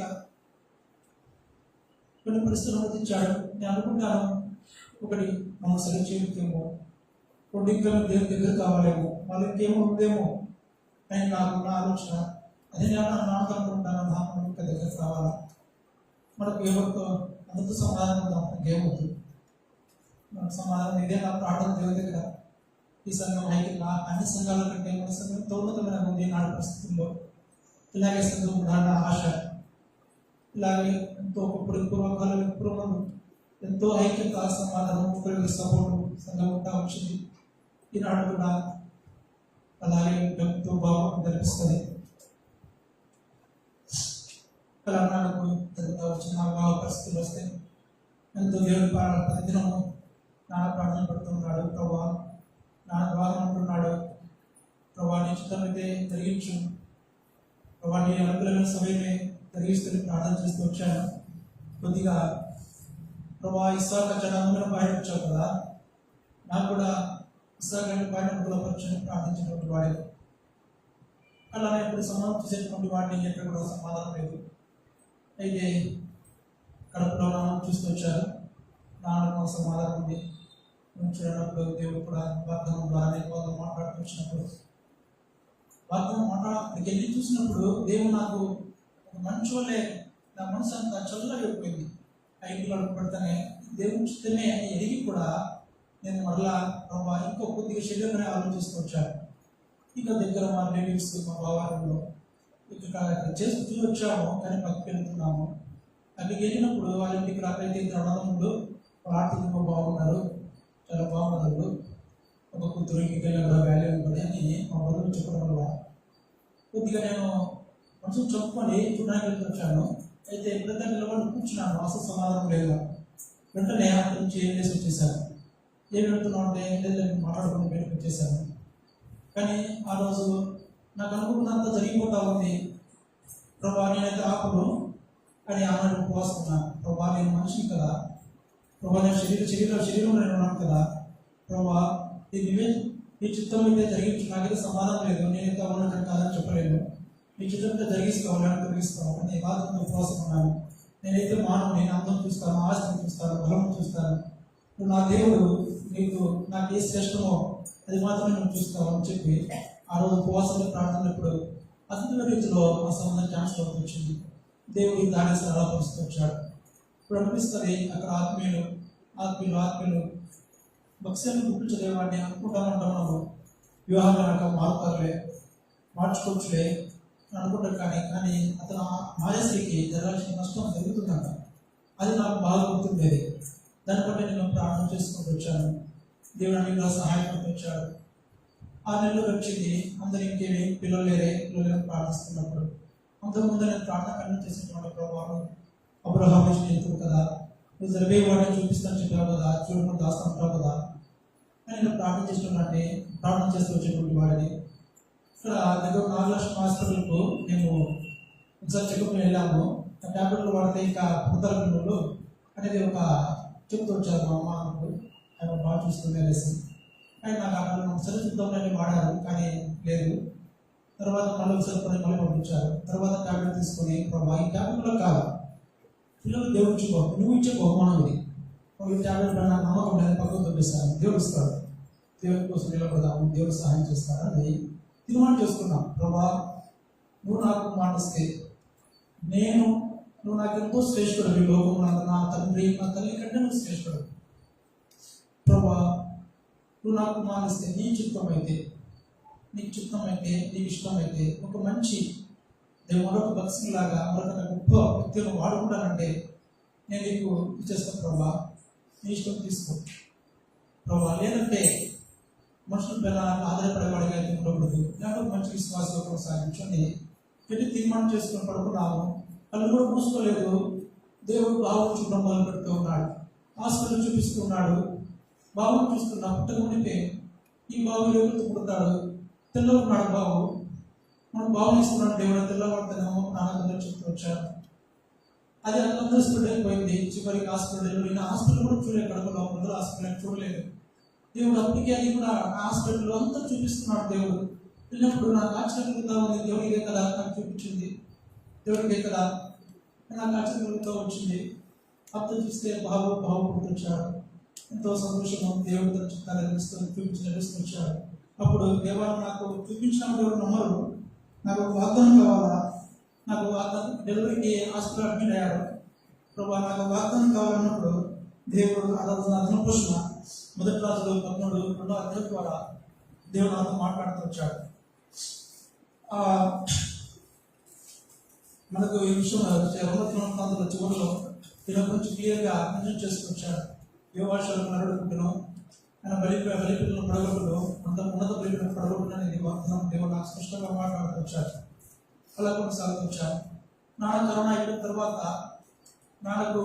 కొన్ని పరిస్థితులు అనుమతించాడు. నేను అనుకుంటాను, ఒకటి మనం సరి చేయలేమో, రెండు ఇంకా దేవుని దగ్గర కావాలేమో, వాళ్ళకి ఇంకేమో ఉందేమో అని నాకు నా ఆలోచన. అదే నేను నాకు అనుకుంటాను, నాకు ఇంకా దగ్గర కావాలా, మనకు ఎవరితో అందరితో సమాధానం ఉందాం, ఇంకేమవుతుంది మనకు సమాధానం ఇదే. నా ప్రార్థన దేవుని దగ్గర ఈ సంఘం ఐక్యంగా అన్ని సంఘాల కంటే మన సంఘం తోన్నతమైన ఉంది నాడు పరిస్థితుల్లో. ఇలాగే సంఘం నాన్న ఆశ, ఇలాగే ఎంతో పూర్వకాలం పూర్వం ఎంతో ఐక్యత సమాధానం ఒకరికి సపోర్టు సంఘం ఉంటా వచ్చింది. ఈనాడు కూడా అలాగే ఎంతో బాగా కనిపిస్తుంది. తెలంగాణకు జరుగుతూ వచ్చిన బాగా పరిస్థితులు వస్తే ఎంతో దేవుడి ప్రతిదినము నాన్న ప్రార్థన పడుతున్నాడు. ప్రభా నాన్న బాగా ఉంటున్నాడు, ప్రభా నీ చిత్తమైతే జరిగించు, ప్రభా నీ అనుకూలమైన సమయమే జరిగిస్తూ ప్రార్థన చేస్తూ వచ్చాను. కొద్దిగా ప్రభా ఇస్సాకు జనాంగన బయట వచ్చావు కదా, నాకు కూడా ఇస్సాకు బయట అనుకూలపరచని ప్రార్థించినటువంటి వాడే. అలానే ఇప్పుడు సమాధానం చేసేటువంటి వాడిని ఎక్కడ కూడా సమాధానం లేదు. అయితే కడపలో నాన్న చూస్తూ వచ్చారు, నాన్న సమాధానం ఉంది. చూడనప్పుడు దేవుడు కూడా వాగ్దానం ద్వారా మాట్లాడుతూ వచ్చినప్పుడు అక్కడికి వెళ్ళి చూసినప్పుడు దేవుడు నాకు ఒక మంచి వాళ్ళే నా మనసు అంతా చల్లగైపోయింది. ఆ ఇంటిలో పడితేనే దేవుని చిత్తమే అని ఎదిగి కూడా నేను మరలా ఇంకో కొద్దిగా శరీరమే ఆలోచిస్తూ వచ్చాను. ఇంకా దగ్గర మా రిలేటివ్స్ మా బావారంలో ఇక్కడ చేస్తూ వచ్చాము, కానీ పక్కకి వెళ్తున్నాము. అక్కడికి వెళ్ళినప్పుడు వాళ్ళ ఇంటికి రాకైతే ఇద్దరు అన్నదమ్ములు ఆర్థికంగా బాగున్నారు, చాలా బాగున్నారు. ఒక కూతురు ఇంటికెళ్ళిన కూడా వాల్యూ ఉంటుంది అని మా బంధువులు చెప్పడం వల్ల కొద్దిగా నేను మనసు చెప్పుకొని చూడడానికి వచ్చాను. అయితే ఎప్పుడైతే నిలబడి కూర్చున్నాను అసలు సమాధానం లేదు. వెంటనే అక్కడి నుంచి ఏం చేసి వచ్చేసాను. ఏం వెళ్తున్నావు అంటే ఏం లేదు మాట్లాడుకుని బయటకు వచ్చేసాను. కానీ ఆ రోజు నాకు అనుకున్నంత జరిగిపోతా ఉంది. ప్రభా నేనైతే ఆకులు అని ఆమె ఉపవాసుకున్నాను. ప్రభా నేను మనిషిని కదా, ప్రభా నేను శరీరంలో నేను ఉన్నాను కదా, ప్రభా నీ చిత్తం అయితే జరిగించు. నాకైతే సమాధానం లేదు, నేనైతే అవునంటే కాదని చెప్పలేను. నీ చిత్తంతో జరిగిస్తావు, నేను తొలగిస్తావు అని బాధతో ఉపవాసం ఉన్నాను. నేనైతే నేను అందం చూస్తాను, ఆస్తిని చూస్తాను, బలం చూస్తాను. నువ్వు నా దేవుడు, నీకు నాకు ఏ శ్రేష్టమో అది మాత్రమే నువ్వు చూస్తావు అని చెప్పి ఆ రోజు ఉపవాసంలో ప్రార్థనప్పుడు అద్భుతమైన రీతిలో ఆ సంబంధం క్యాన్సర్ వచ్చింది. దేవుడు దాని సరళపరుస్తూ వచ్చాడు. ఇప్పుడు అనిపిస్తుంది అక్కడ ఆత్మీయులు భక్ష్యాన్ని గుర్తించలేవాడిని అనుకుంటామంటాం. మనము వివాహం కనుక మారుతారులే, మార్చుకోవచ్చులే అనుకుంటారు. కానీ అతను మాయశ్రీకి జరగాల్సిన నష్టం జరుగుతుందంట. అది నాకు బాగా గుర్తుండేది. దాన్ని బట్టి నేను ప్రార్థన చేసుకుంటూ వచ్చాను. దేవుడు అన్ని సహాయపడుతూ వచ్చాడు. 6 నెలలు వచ్చింది. అందరు ఇంకేమి పిల్లలు ప్రార్థిస్తున్నప్పుడు అంతకుముందు నేను ప్రార్థన కన్నా చేసినటువంటి ప్రభావం అబ్రహాము స్నేహితుడు కదా, నువ్వు జరిగే వాడిని చూపిస్తాను చెప్పావు కదా, చూడకుండా దాస్తుంటావు కదా అని నేను ప్రార్థన చేస్తూ వచ్చేటువంటి వాడిని. ఇక్కడ దగ్గర 4 లక్షల హాస్పిటల్కు మేము ఒకసారి చెకప్ వెళ్ళాము. ఆ ట్యాబ్లెట్లు వాడితే ఇంకా పుడతారు పిల్లలు అనేది ఒక చెప్తూ వచ్చారు మా అమ్మ అన్నప్పుడు. ఆయన బాగా చూస్తుంది అనేసి ఆయన నాకు అక్కడ ఒకసారి చూద్దామని వాడారు, కానీ లేదు. తర్వాత మళ్ళీ ఒకసారి మళ్ళీ పంపించారు. తర్వాత ట్యాబ్లెట్ తీసుకొని ప్రభావ ఈ ట్యాబ్లెట్లో కాదు, పిల్లలు దేవుడు ఇచ్చుకో, నువ్వు ఇచ్చే బహుమానం ఇది. ఈ ట్యాబ్లెట్ నాకు నమ్మకం లేదు, పక్కకు పంపిస్తాను, దేవుడు ఇస్తాడు, దేవుడి కోసం నిలబడదాము, దేవుడు సహాయం చేస్తాడని తీర్మానం చేసుకున్నాం. ప్రభా నువ్వు నాకు మాటిస్తే నువ్వు నాకు ఎంతో శ్రేష్ఠుడు, ఈ లోకంలో నా తండ్రి నా తల్లి కంటే నువ్వు శ్రేష్ఠుడు. ప్రభా నువ్వు నాకు మాటిస్తే నీ చిత్తం అయితే నీ ఇష్టమైతే ఒక మంచి మరొక భక్సింగ్ లాగా మరొక గొప్ప వ్యక్తులను వాడుకుంటానంటే నేను నీకు ఇచ్చేస్తాను ప్రభా, నీ ఇష్టం తీసుకో ప్రభా. లేదంటే మనుషుల పైన ఆధారపడేవాడిగా అయితే ఉండకూడదు, లేకపోతే మంచి విశ్వాసంలో కొనసాగించండి పెట్టి తీర్మానం చేసుకుని పడుకున్నాము. వాళ్ళు కూడా మూసుకోలేదు. దేవుడు బాబుని చూడడం మొదలు పెడుతూ ఉన్నాడు. హాస్పిటల్ చూపిస్తున్నాడు. బాబుని చూస్తున్నా పుట్టక ఉండితే ఈ బాబు ఎవరితో పుడతాడు, తెల్లవాడు బాబు, మనం బాబుని ఇస్తున్నాడు దేవుడు, తెల్లవాడుతున్నాము నాన్నగారు చెప్తూ వచ్చారు. అది అందరూ స్ప్రెడ్ అయిపోయింది. చివరికి హాస్పిటల్ కూడా చూడలేదు, కడపలో అందరూ హాస్పిటల్ చూడలేదు. దేవుడు అప్పటికే అది కూడా హాస్పిటల్ అంతా చూపిస్తున్నాడు. దేవుడు వెళ్ళినప్పుడు నాకు ఆశ్చర్యం కలుగుతా ఉంది. దేవుడికే కదా నాకు చూపించింది, దేవుడికే కదా నాకు ఆశ్చర్యం కలుగుతూ వచ్చింది. అప్పుడు చూస్తే బాబు పుట్టించాడు. ఎంతో సంతోషంగా దేవుడు చిత్తాలు నడుస్తూ అప్పుడు దేవాలు నాకు చూపించిన దేవుడు నమ్మరు. నాకు వాగ్దానం కావాలా, నాకు వాగ్దానం డెలివరీకి హాస్పిటల్ అడ్మిట్ అయ్యారు. ప్రభా నాకు వాగ్దానం కావాలన్నప్పుడు దేవుడు అదన పోషణ 1 రాజులు 13 2వ అధ్యాయం ద్వారా దేవుడు నాతో మాట్లాడుతూ వచ్చాడు. మనకు ఈ విషయం చివరిలో దీని గురించి క్లియర్గా మెన్షన్ చేసుకొచ్చాడు. యోవాషులకు నరుడుకుంటున్నాం, ఆయన బలిపిల్లను పడగొట్టును, ఉన్నత బలిపిల్లను పడగొట్టును అనేది వాగ్దానం దేవుడు నాకు స్పష్టంగా మాట్లాడుతూ వచ్చాడు. అలా కొనసాగుతూ వచ్చాను. నాన్న కరోనా అయిపోయిన తర్వాత నాన్నకు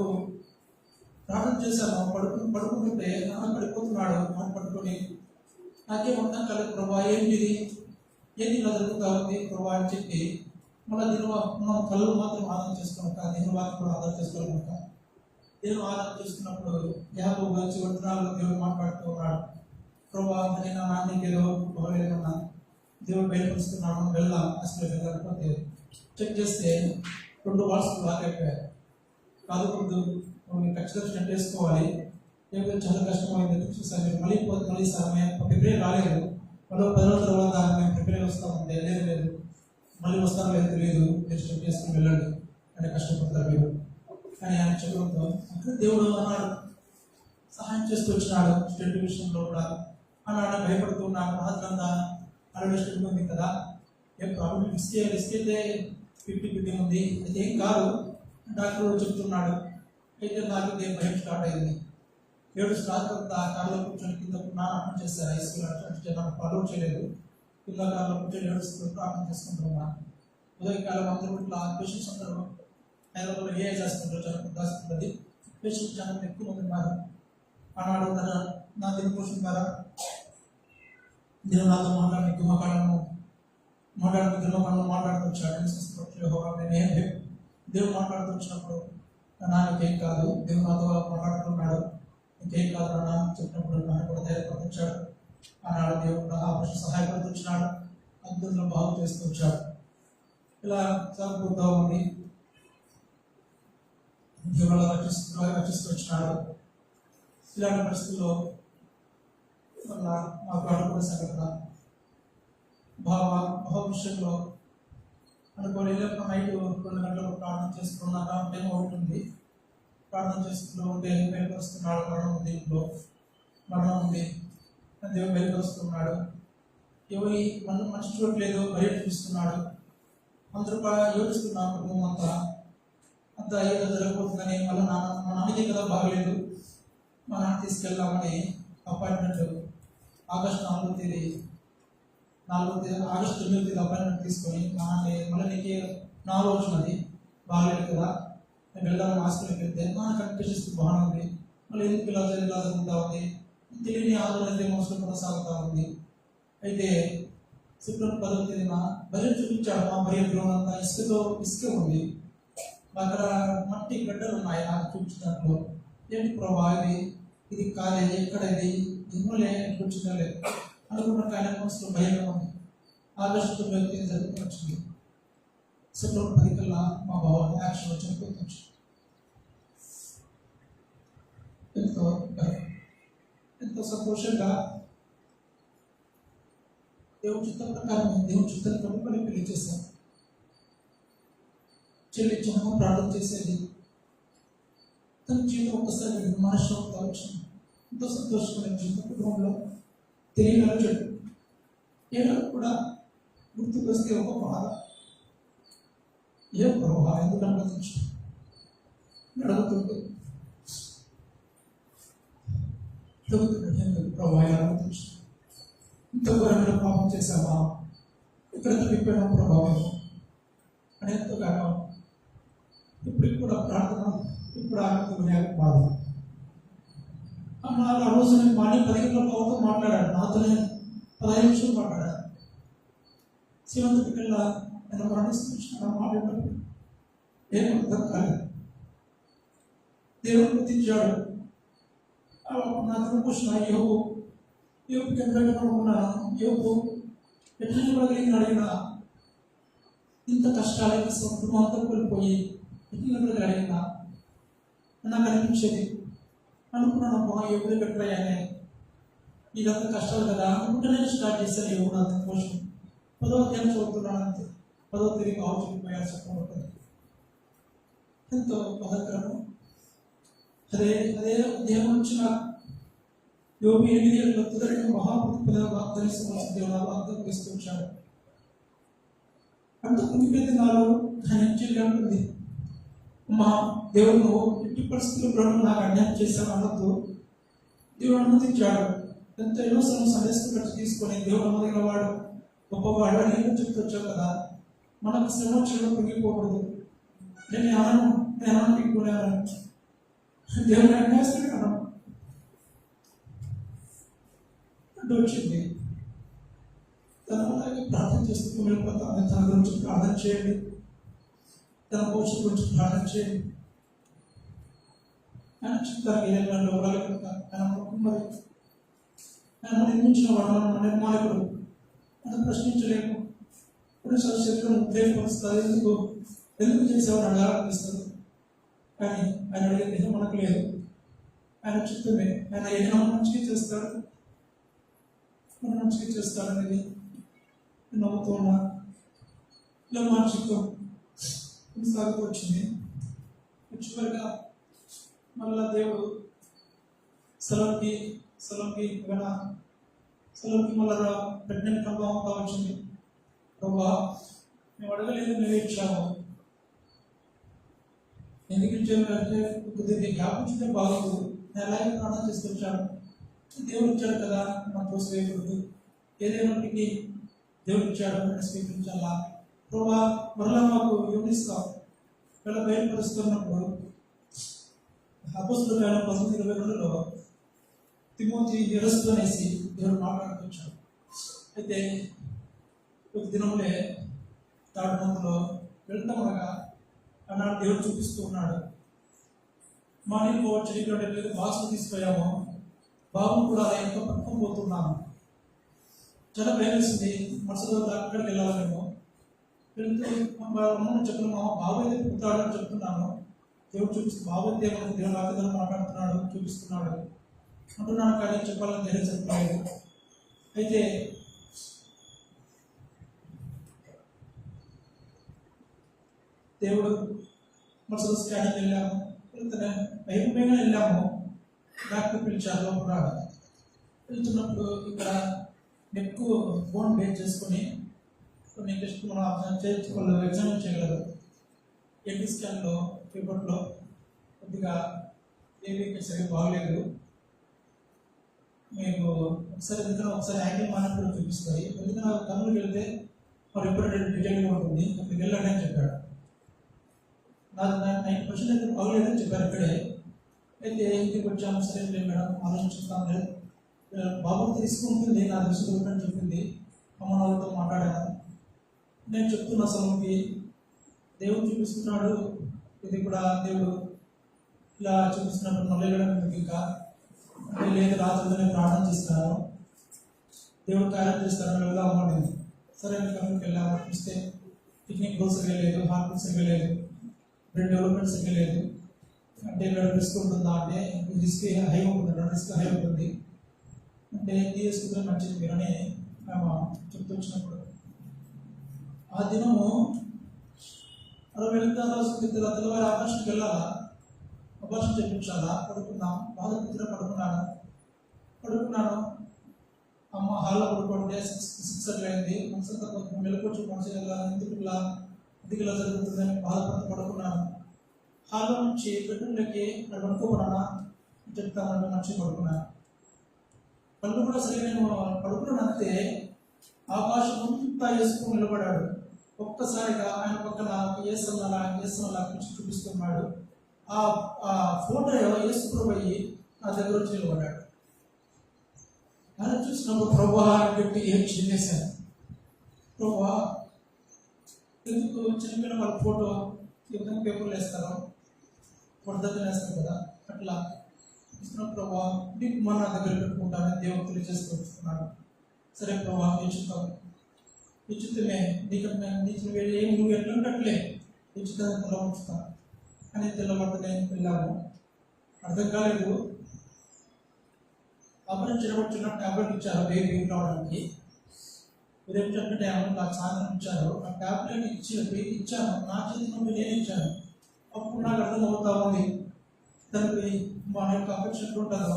ప్రార్థన చేశాను. పడుకుంటుంటే నాన్న పడిపోతున్నాడు. నాన్న పడుకొని నాకేమర్థం కాలేదు. ప్రభా ఏంటిది ఇలా జరుగుతూ ఉంది ప్రభా అని చెప్పి మళ్ళీ మనం కళ్ళు మాత్రం ఆధారం చేసుకున్నాక దేవుని వాక్యం కూడా ఆధారం చేసుకోలేక దేవుని ఆధారం చేసుకున్నప్పుడు యాభై వచ్చి 4 దేవుడు మాట్లాడుతూ ఉన్నాడు. ప్రభా అని నా నాన్నకి ఏదో బాగలేదన్నా దేవుడు బయటపరుస్తున్నాడు, వెళ్దాం హాస్పిటల్ వెళ్ళకపోతే చెక్ చేస్తే 2 వాల్స్ లాక్ అయిపోయారు. కాదు ఖచ్చితంగా స్టెంట్ వేసుకోవాలి, లేకపోతే చాలా కష్టమైంది. చూసాను మళ్ళీ సార్ మేము ప్రిపేర్ రాలేదు, మళ్ళీ 10 రోజుల తర్వాత మేము ప్రిపేర్ వస్తామంటే లేదు మళ్ళీ వస్తారో లేదు తెలియదు, మీరు స్టెంట్ వేసుకుని వెళ్ళండి అంటే కష్టపడతారు మీరు అని ఆయన చెప్పడంతో అక్కడ దేవుడు అన్నాడు, సహాయం చేస్తూ వచ్చినాడు. స్టెంట్ విషయంలో కూడా అన్నాడు. భయపడుతూ ఉన్నాడు. రాత్రంతా 60 స్టెంట్ ఉంది కదా, ఏం ప్రాబ్లం రిస్క్ అయితే 50-50 ఉంది, అయితే ఏం కాదు డాక్టర్ చెప్తున్నాడు. అయితే నాకు భయం స్టార్ట్ అయింది. 7 రాత్రి ఆ కార్లో కూర్చొని కింద ప్రార్థన చేస్తారు. హై స్కూల్ అంటే నాకు పనులు చేయలేదు. కింద కార్లో కూర్చొని ఏడుస్తూ ప్రార్థన చేసుకుంటున్నాను. ఉదయకాలం అందరూ ఇట్లా పేషెంట్స్ అందరూ హైదరాబాద్లో ఏ చేస్తుంటారు, దాచుకుంటుంది. పేషెంట్స్ చాలా ఎక్కువ మంది ఉన్నారు. ఆనాడు నా దినపోషణ ద్వారా నేను నాతో మాట్లాడిన దిమకాలను మాట్లాడుతూ వచ్చాడు. దేవుడు మాట్లాడుతూ వచ్చినప్పుడు నాకేం కాదు, దేవుడు నాతో మాట్లాడుతున్నాడు, ఇంకేం కాదు అన్నా చెప్పినప్పుడు నన్ను కూడా ధైర్యపరిచాడు. ఆనాడు దేవుడు ఆపరేషన్ సహాయపడుతూ వచ్చినాడు, అద్భుతంలో బాగు చేస్తూ వచ్చాడు. ఇలా సాగుతూ ఉంది. దేవుడు రచిస్తూ వచ్చినాడు. ఇలాంటి పరిస్థితుల్లో మాకు అనుకున్న సంఘటన భావ విషయంలో అనుకోని నైట్ 2 గంటలకు ప్రార్థన చేసుకున్నాక టైం ఉంటుంది. ప్రార్థన చేసుకుంటూ ఉంటే బయలుపరుస్తున్నాడు. మరణం ఉంది దేవుడు బయలుపరుస్తున్నాడు. ఎవరి మంచి చూడట్లేదు, బయట చూస్తున్నాడు. అందరూ ఏడుస్తున్నాడు. కుటుంబం అంతా ఏదో జరగబోతుందని మళ్ళీ మా నాన్నకి కదా బాగలేదు, మా నాన్న తీసుకెళ్దామని అపాయింట్మెంట్ ఆగస్టు 9వ తేదీ ఆగస్టు 9వ తేదీ అపాయింట్మెంట్ తీసుకొని మా నాన్న మళ్ళీ నీకు 4 రోజున్నది బాగలేదు కదా, నేను వెళ్దామని హాస్పిటల్కి వెళ్తే మా కండిషన్స్ బాగానే ఉంది, మళ్ళీ ఎందుకు ఇలా జరుగుతూ ఉంది తెలియని ఆందోళన మోసం కొనసాగుతూ ఉంది. అయితే ఫిబ్రవరి 10వ తేదీన బయట చూపించాడు. మా బయటలో అంతా ఇసుక ఉంది, అక్కడ మట్టి గడ్డలు ఉన్నాయి. నాకు చూపించినట్లు ఏంటి ప్రభా ఇది కాలేదు, ఎక్కడ ఇది ఎన్నోలే కూర్చుకోలే అనుకున్నట్టు ఆయన మనసులో భయంగా ఉంది. ఆగస్టు 9వ తేదీ జరుగుతూ వచ్చింది. ఫిబ్రవరి 10 కల్లా మా బావ యాక్షన్ చనిపోతుంది. ఎంతో సంతోషంగా దేవుడి చిత్తం ప్రకారం దేవుడి చిత్తం ప్రకారం పెళ్లి చేశాను. చెల్లించము ప్రార్థన చేసేది తన జీవితం ఒక్కసారి మనశ్శాంతి వచ్చింది. ఎంతో సంతోషమైన జీవితం కుటుంబంలో తెలియని చెడు ఏదో కూడా గుర్తుకు వస్తే ఒక బాధ, ఏ ప్రభావం ఎందుకు అనుమతించు అడుగుతుంటే ప్రభావం అనుమతించు. ఇంత ఘోరమైన పాపం చేశామా, ఇక్కడ తిప్పిన ప్రభావం అని ఎంతగానో ఇప్పుడు కూడా ప్రార్థన ఇప్పుడు ఆనందమైన బాధ. ఆ రోజు నేను మార్నింగ్ 10 గంటల బాబుతో మాట్లాడాడు, నాతోనే 15 నిమిషాలు మాట్లాడాడు. శివంతుడికి వెళ్ళా నేను మరణిస్తున్నా మాట్లాడాడు. ఏం అర్థం కాలేదు. దేవుడు గుర్తించాడు. నా క్వశ్చన్ యోగు కెంపెట్టుకున్నాను. యోగు ఎట్లా కలిగిన అడిగినా ఇంత కష్టాలైన కుటుంబం అంతా కోల్పోయి ఎట్లా అడిగినా నాకు అనిపించేది. అనుకున్నాను అమ్మా యోగులు పెట్టాయనే ఇదంతా కష్టాలు కదా అనుకుంటేనే స్టార్ట్ చేశాను. యోగు నా క్వశ్చన్ 10వ అధ్యాయం చదువుతున్నాను. అంతే 10వ తేదీ ఆవుపోయారు చెప్పబడుతుంది. ఎంతో బాధకరము. అదే దేవం వచ్చిన యోగి 8 ఏళ్ళ తుదరిని మహాప్రతిపద వాగ్దానం తీసుకొచ్చాడు. అంత కుంగిపోయింది నాలో. ఆయన చెల్లి మా దేవుడు ఎట్టి పరిస్థితుల్లో నాకు అన్యాయం చేశాను అన్నట్టు దేవుడు అనుమతించాడు. ఎంత ఎన్నోసార్లు సందేశం ఖర్చు తీసుకొని దేవుడు అనుమతిన వాడు గొప్పవాడు అని ఏమో చెప్తూ వచ్చావు కదా. మనకు శ్రమ చేయడం పొంగిపోకూడదు. నేను అన్నాను మీకున్నాను దేవుడు అన్యాస్తాను అంటూ వచ్చింది. తన అలాగే ప్రార్థన చేస్తూ వెళ్ళిపోతాను. తన గురించి ప్రార్థన చేయండి, తన పోషణ గురించి ప్రార్థన చేయండి. ఆయన చెప్తారు ఏదైనా ఆయన నిర్మించిన వాడు నిర్మాణకుడు అని ప్రశ్నించలేము. కొన్నిసార్లు శరీరం ఉద్రేకపరుస్తుంది. ఎందుకు చేసేవాడు అడగాలనిపిస్తుంది. కానీ ఆయన అడిగే దేహం మనకు లేదు. ఆయన చిత్తమే. ఆయన ఏదైనా మంచిగా చేస్తాడు, మనం మంచిగా చేస్తాడనేది నమ్ముతూ ఉన్నా. ఇలా మా చిత్తం కొనసాగుతూ వచ్చింది. చివరిగా మళ్ళా దేవుడు స్థలంకి మళ్ళా ప్రెగ్నెంట్ ప్రభావం వచ్చింది. ప్రభా మేము అడగలేదు, మేము ఇచ్చాము. ఎందుకు ఇచ్చాము అంటే కొద్దిగా జ్ఞాపించే బాగోదు. నేను అలాగే ప్రార్థన చేసుకొచ్చాను. దేవుడు ఇచ్చాడు కదా, మనం తోసివేయకూడదు. ఏదేమైనప్పటికీ దేవుడు ఇచ్చాడు, నేను స్వీకరించాలా. ప్రభా మరలా మాకు యోగిస్తాం ఇలా బయలుపరుస్తున్నప్పుడు అపోస్తలుల కార్యాలు 19:22లో తిమోతి ఎరస్తు అనేసి దేవుడు మాట్లాడుకొచ్చాడు. అయితే ఒక దినంలో తాడుమందులో వెళ్తామనగా అన్నాడు దేవుడు చూపిస్తూ ఉన్నాడు. మా నీకు చెడిపోయలేదు బాక్స్లో తీసుకుపోయాము, బాబును కూడా అలా ఎంతో పట్టుకొని పోతున్నాము. చాలా భయమేసింది. మరుసటి రోజు అక్కడికి వెళ్ళాలి మేము. వెళ్తూ అమ్మను చెప్తున్నాము, బాబు అయితే పుట్టాడని చెప్తున్నాను. దేవుడు చూపిస్తూ బాబు అయితే మనకు దేవుడు వాక్యతను మాట్లాడుతున్నాడు, చూపిస్తున్నాడు అంటున్నాను. కానీ చెప్పాలని ధైర్యం చెప్పలేదు. అయితే దేవుడు మరుసటి స్కానింగ్ వెళ్ళాము. వెళ్తే భయపడిగా వెళ్ళాము. డాక్టర్ పిలిచారు లోపల. వెళ్తున్నప్పుడు ఇక్కడ నెక్ బోన్ బేస్ చేసుకొని కొన్ని టెస్ట్ మనం వాళ్ళు ఎగ్జామిన్ చేయగలరు. ఎంటీ స్కాన్లో పేపర్లో కొద్దిగా ఏమీ సరిగ్గా బాగలేదు. మీకు ఒకసారి ఎందుకంటే ఒకసారి యాంగిల్ మానప్పుడు చూపిస్తుంది. ఎందుకంటే కన్నులకు వెళ్తే మరి ఎప్పుడు డీటెయిల్గా ఉంటుంది, అక్కడికి వెళ్ళండి అని చెప్పాడు. నాకు 90% అయితే బాగలేదని చెప్పారు ఇక్కడే. అయితే ఇంటికి వచ్చాము. సరే లేదు మేడం, ఆలోచిస్తాం లేదు, బాబు తీసుకుంటుంది నా దృష్టి అని చెప్పింది. అమ్మ వాళ్ళతో మాట్లాడాను. నేను చెప్తున్నా అసలుకి దేవుడు చూపిస్తున్నాడు. ఇది కూడా దేవుడు ఇలా చూపిస్తున్నప్పుడు మళ్ళీ వెళ్ళడం ఇంకా అంటే లేదు, రాత్రులు నేను ప్రార్థన చేస్తున్నాను, దేవుడు కార్యం చేస్తాను, వెళ్దామా నేను. సరే కంపెనీకి వెళ్ళాము. చూస్తే పిక్నిక్ బోల్ సరిగా లేదు, హార్ట్ సరిగా లేదు, బ్రెడ్ డెవలప్మెంట్ సరిగా లేదు. అంటే ఇక్కడ రిస్క్ ఉంటుందా అంటే రిస్క్ హై ఉంటుంది, రిస్క్ హై ఉంటుంది అంటే తీసుకుంటే మంచిది మీరని మేము చెప్తూ వచ్చినప్పుడు ఆ దినము అలా వెళ్తా తెల్లవారి ఆపరేషన్కి వెళ్ళాలా, ఆపరేషన్ చేయించాలా. పడుకున్నాం, బాధపడుతున్నా పడుకున్నాను. అమ్మ హాల్లో పడుకుంటే 6 అయింది. మనసంతా కొంచెం మెలకొచ్చి మనసు వెళ్ళాలి, ఎందుకు ఇలా జరుగుతుందని బాధపడుతూ పడుకున్నాను. హాల్లో నుంచి బెడ్రూమ్లోకి పడుకోబడా చెప్తానంటే మంచిగా పడుకున్నాను. కళ్ళు కూడా సరే నేను పడుకున్నానంతే ఆకాశం అంతా వేసుకుని నిలబడాడు. ఒక్కసారిగా ఆయన పక్కన ఏసన్నలా చూపిస్తున్నాడు. ఆ ఫోటో వేసుకుపోయి నా దగ్గర వచ్చి నిలబడ్డాడు. ఆయన చూసినప్పుడు ప్రభా అని పెట్టి ఏం చేశాను. ప్రభా ఎందుకు చనిపోయిన వాళ్ళ ఫోటో ఎందుకు పేపర్లు వేస్తారో, పద్ధతులు వేస్తారు కదా, అట్లా ఇస్తున్న ప్రభా నీకు మన దగ్గర పెట్టుకుంటానని దేవుడు తెలియజేస్తున్నాడు. సరే ప్రభా నిశ్చితమే నీకు నువ్వు ఎట్లుంటట్లే నిశ్చితంగా ఉంచుతాను అని తెల్లబట్టనే వెళ్ళాము. అర్థం కాలేదు. అపరించినప్పుడు ట్యాబ్లెట్ ఇచ్చారు బేబీ రావడానికి. ఉదయం చెప్పిన నాకు సాయంత్రం ఇచ్చారు. ఆ ట్యాబ్లెట్ ఇచ్చాను, నా చేతి నుండి నేను ఇచ్చాను. అప్పుడు నాకు అర్థం అవుతా ఉంది దానికి మన యొక్క అపరిచినట్టు ఉంటుందో.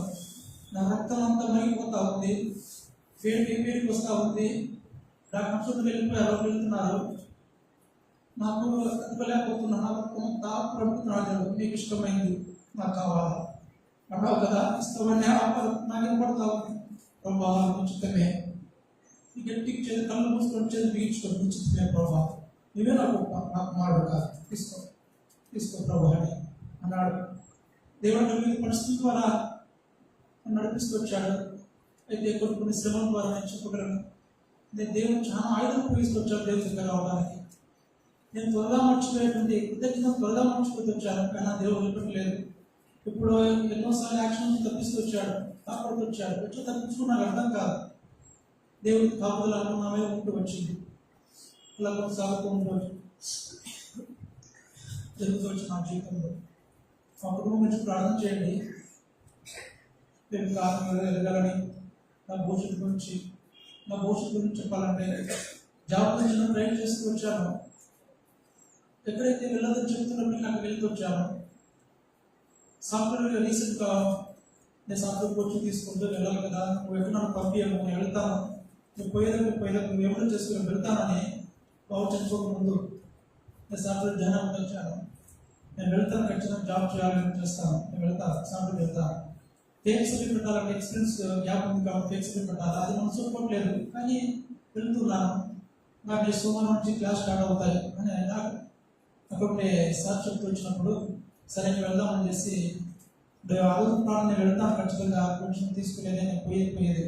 నా రక్తం అంతా మరిగిపోతూ ఉంది, వేడికి వస్తూ ఉంది. డాక్టర్ వెళ్తున్నారు, నాకు తట్టుకోలేకపోతున్నాను. పడుతున్నాడు, మీకు ఇష్టమైంది నాకు కావాలి అన్నావు కదా, ఇష్టమైన నాకు వినపడతా ఉంది. ప్రభా ఉచితమే గట్టికి చేసి కళ్ళు మూసుకొని చేసి బిగించుకొని ఉచితమే ప్రభా, నువ్వే నాకు మాడు కాదు, తీసుకో ప్రభా అని అన్నాడు. దేవుడు మీద పరిస్థితి ద్వారా నడిపిస్తూ వచ్చాడు. అయితే కొన్ని శ్రమల ద్వారా నేను చెప్పగలను. నేను దేవుడు చాలా ఆయుధం ఉపయోగిస్తూ వచ్చాను దేవుడి దగ్గర రావడానికి. నేను త్వరగా మర్చిపోయేటువంటి కృతజ్ఞత త్వరగా మర్చిపోతూ వచ్చాను. కానీ దేవుడు వదిలిపెట్టలేదు. ఇప్పుడు ఎన్నోసార్లు యాక్షన్ నుంచి తప్పిస్తూ వచ్చాడు, కాపాడుతూ వచ్చాడు. వచ్చి తప్పించుకుని నాకు అర్థం కాదు. దేవుడి కాపుదల నా మీద ఉంటూ వచ్చింది. ఇలా కొనసాగుతూ ఉండవచ్చు జరుగుతూ వచ్చి నా జీవితంలో. మా కుటుంబం నుంచి ప్రార్థన చేయండి. నేను కారణం ఎదగాలని, నా భవిష్యత్తు గురించి చెప్పాలంటే జాబ్ గురించి నేను ట్రైన్ చేస్తూ వచ్చాను. ఎక్కడైతే వెళ్ళదని చెప్తున్నప్పుడు నాకు వెళ్తూ వచ్చాను. సాఫ్ట్వేర్ రీసెంట్గా నేను సాఫ్ట్వేర్ కోచింగ్ తీసుకుంటూ వెళ్ళాలి కదా, నువ్వు ఎక్కడ నన్ను పంపించాను, నేను వెళ్తాను, నువ్వు పోయేదానికి నువ్వు ఎవరు చేసుకుని వెళ్తానని బాగు చనిపోకముందు నేను సాఫ్ట్వేర్ జాయిన్ వచ్చాను. నేను వెళ్తాను, ఖచ్చితంగా జాబ్ చేయాలని చేస్తాను, నేను వెళ్తాను, సాఫ్ట్వేర్ వెళ్తాను టేక్స్ పెట్టాలంటే ఎక్స్పీరియన్స్ గ్యాప్ ఉంది కాబట్టి టేక్స్ పెట్టాలి, అది మనం చూసుకోవట్లేదు. కానీ వెళ్తున్నాను, నాకు సోమవారం నుంచి క్లాస్ స్టార్ట్ అవుతాయి అని అక్కడే సార్ చెప్తూ వచ్చినప్పుడు సరే వెళ్దామని చేసి అడుగుతున్నాను. నేను వెళ్తాను ఖచ్చితంగా, కొంచెం తీసుకునేది నేను పోయేది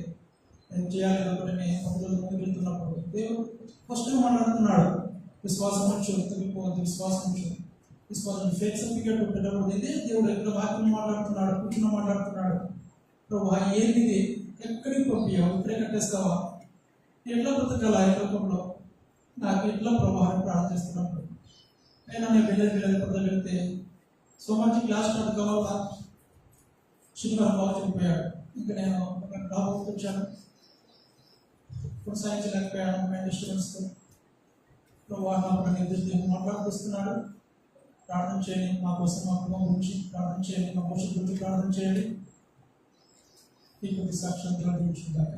నేను చేయాలి కాబట్టి నేను ముందు వెళ్తున్నప్పుడు దేవుడు ఫస్ట్ మాట్లాడుతున్నాడు, విశ్వాసం ఉంచు, తగ్గిపోవద్దు, విశ్వాసం ఉంచు, విశ్వాసం ఫేక్ సర్టిఫికేట్ పెట్టకూడదు. ఇదే దేవుడు ఎక్కడ వాక్యం మాట్లాడుతున్నాడు, కూర్చుని మాట్లాడుతున్నాడు. ప్రభు ఏంది, ఎక్కడికి పంపించావు, ఇక్కడే కట్టేస్తావా, ఎట్లా బ్రతకాలా ఈ లోకంలో, నాకు ఎట్లా ప్రభావం ప్రార్థిస్తున్నప్పుడు అయినా నేను వెళ్ళేది కొత్త వెళ్తే సోమాజీ క్లాస్ స్టార్ట్ కావాలా, శనివారం బాగా చనిపోయాడు. ఇంకా నేను డాబోకి వచ్చాను, కొనసాగించలేకపోయాను. మేము డిస్టర్బెన్స్తో ప్రభావం మాట్లాడుతున్నాడు. ప్రార్థన చేయండి మా కోసం, మా కుటుంబం గురించి ప్రార్థన చేయండి, మా భవిష్యత్తు గురించి ప్రార్థన చేయండి. ఈ కొద్ది సాక్ష్యం గ్రహించుకుందాక.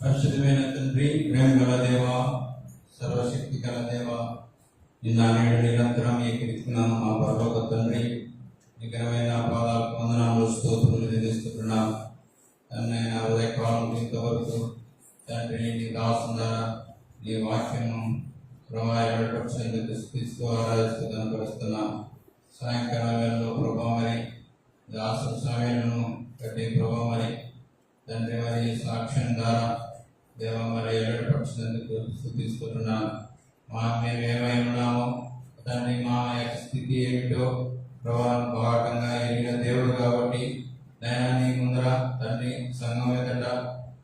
పరిశుద్ధమైన తండ్రి, ప్రేమ గల దేవ, సర్వశక్తి గల దేవ, నిన్న నేడు నిరంతరం ఏకీకరిస్తున్నాము. మా పరలోక తండ్రి, నిఘనమైన పాదాలకు వందనాలు, స్తోత్రములు చెల్లిస్తున్నాం. తండ్రి నా ఉదయకాలం ఇంతవరకు తండ్రి నీ దాసుల నీ వాక్యము ప్రభావించేందుకు స్థితిస్తూ ఆరాధిస్తూ కనపరుస్తున్నాం. సాయంకాలం వేళలో ప్రభావ మరి దాసు సమయాలను కట్టి ప్రభావ మరి తండ్రి మరి సాక్ష్యం ద్వారా దేవ మరి ఏర్పరిచినందుకు స్థుతిస్తున్నాను. మేము ఏమై ఉన్నామో తండ్రి, మా యొక్క స్థితి ఏమిటో ప్రభావం భాగంగా ఎరిగిన దేవుడు కాబట్టి నేను నీ ముందర తండ్రి సంఘం ఎదుట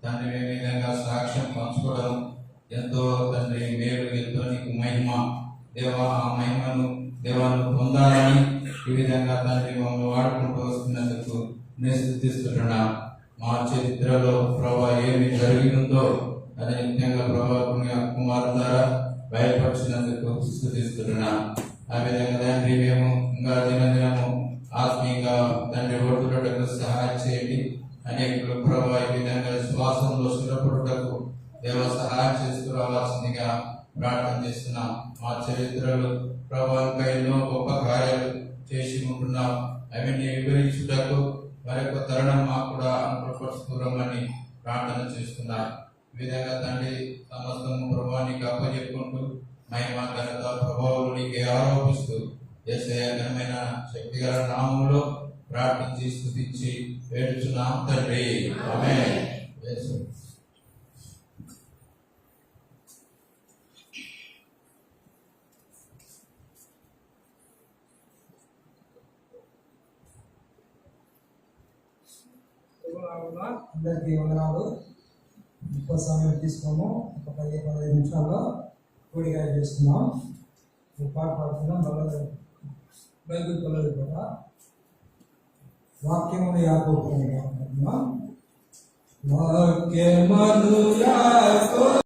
తండ్రి ఏ విధంగా సాక్ష్యం పంచుకోవడం ఎంతో తండ్రి మేలు, ఎంతో నీకు మహిమ దేవ. ఆ మహిమను దేవాన్ని పొందాలని ఈ విధంగా తండ్రి మమ్మల్ని వాడుకుంటూ వస్తున్నందుకు నేను స్థుతిస్తున్నాను. మా చరిత్రలో ప్రభా ఏమి జరిగిందో అది నిత్యంగా ప్రభా కుమారు ద్వారా బయలుపరిచినందుకు స్థుతిస్తున్నాను. ఆ విధంగా తండ్రి మేము ఇంకా దినదినము ఆత్మీయంగా తండ్రి ఓటుటకు సహాయం చేయండి. అనేకులు ప్రభా ఈ విధంగా శ్వాసంలో స్థిరపడుటకు దేవ సహాయం చేసుకురావాల్సిందిగా ప్రార్థన చేస్తున్నాం. మా చరిత్రలు ప్రభావంగా ఎన్నో గొప్ప కార్యాలు చేసి ఉంటున్నాం. అవన్నీ వివరించుటకు మరొక తరుణం మాకు కూడా అనుకూలపరుచుకోరమని ప్రార్థన చేస్తున్నాం. ఈ విధంగా తండ్రి సమస్తము ప్రభావానికి అప్పచెప్పుకుంటూ మహిమ ఘనత ప్రభావాలు నీకే ఆరోపిస్తూ యేసయ్య ఘనమైన శక్తిగల నామములో ప్రార్థించి స్తుతించి వేడుచున్నాం తండ్రి, ఆమేన్.
అందరికీ వందనాలు. ఎక్కువ సమయం తీసుకోము, ఒక 10-15 నిమిషాల్లో కూడిగా చేస్తున్నాం. పాట పాడుతున్నాం. బైబిల్ పిల్లలు కూడా వాక్యమును యాకోబు వాక్యమును యాకోబు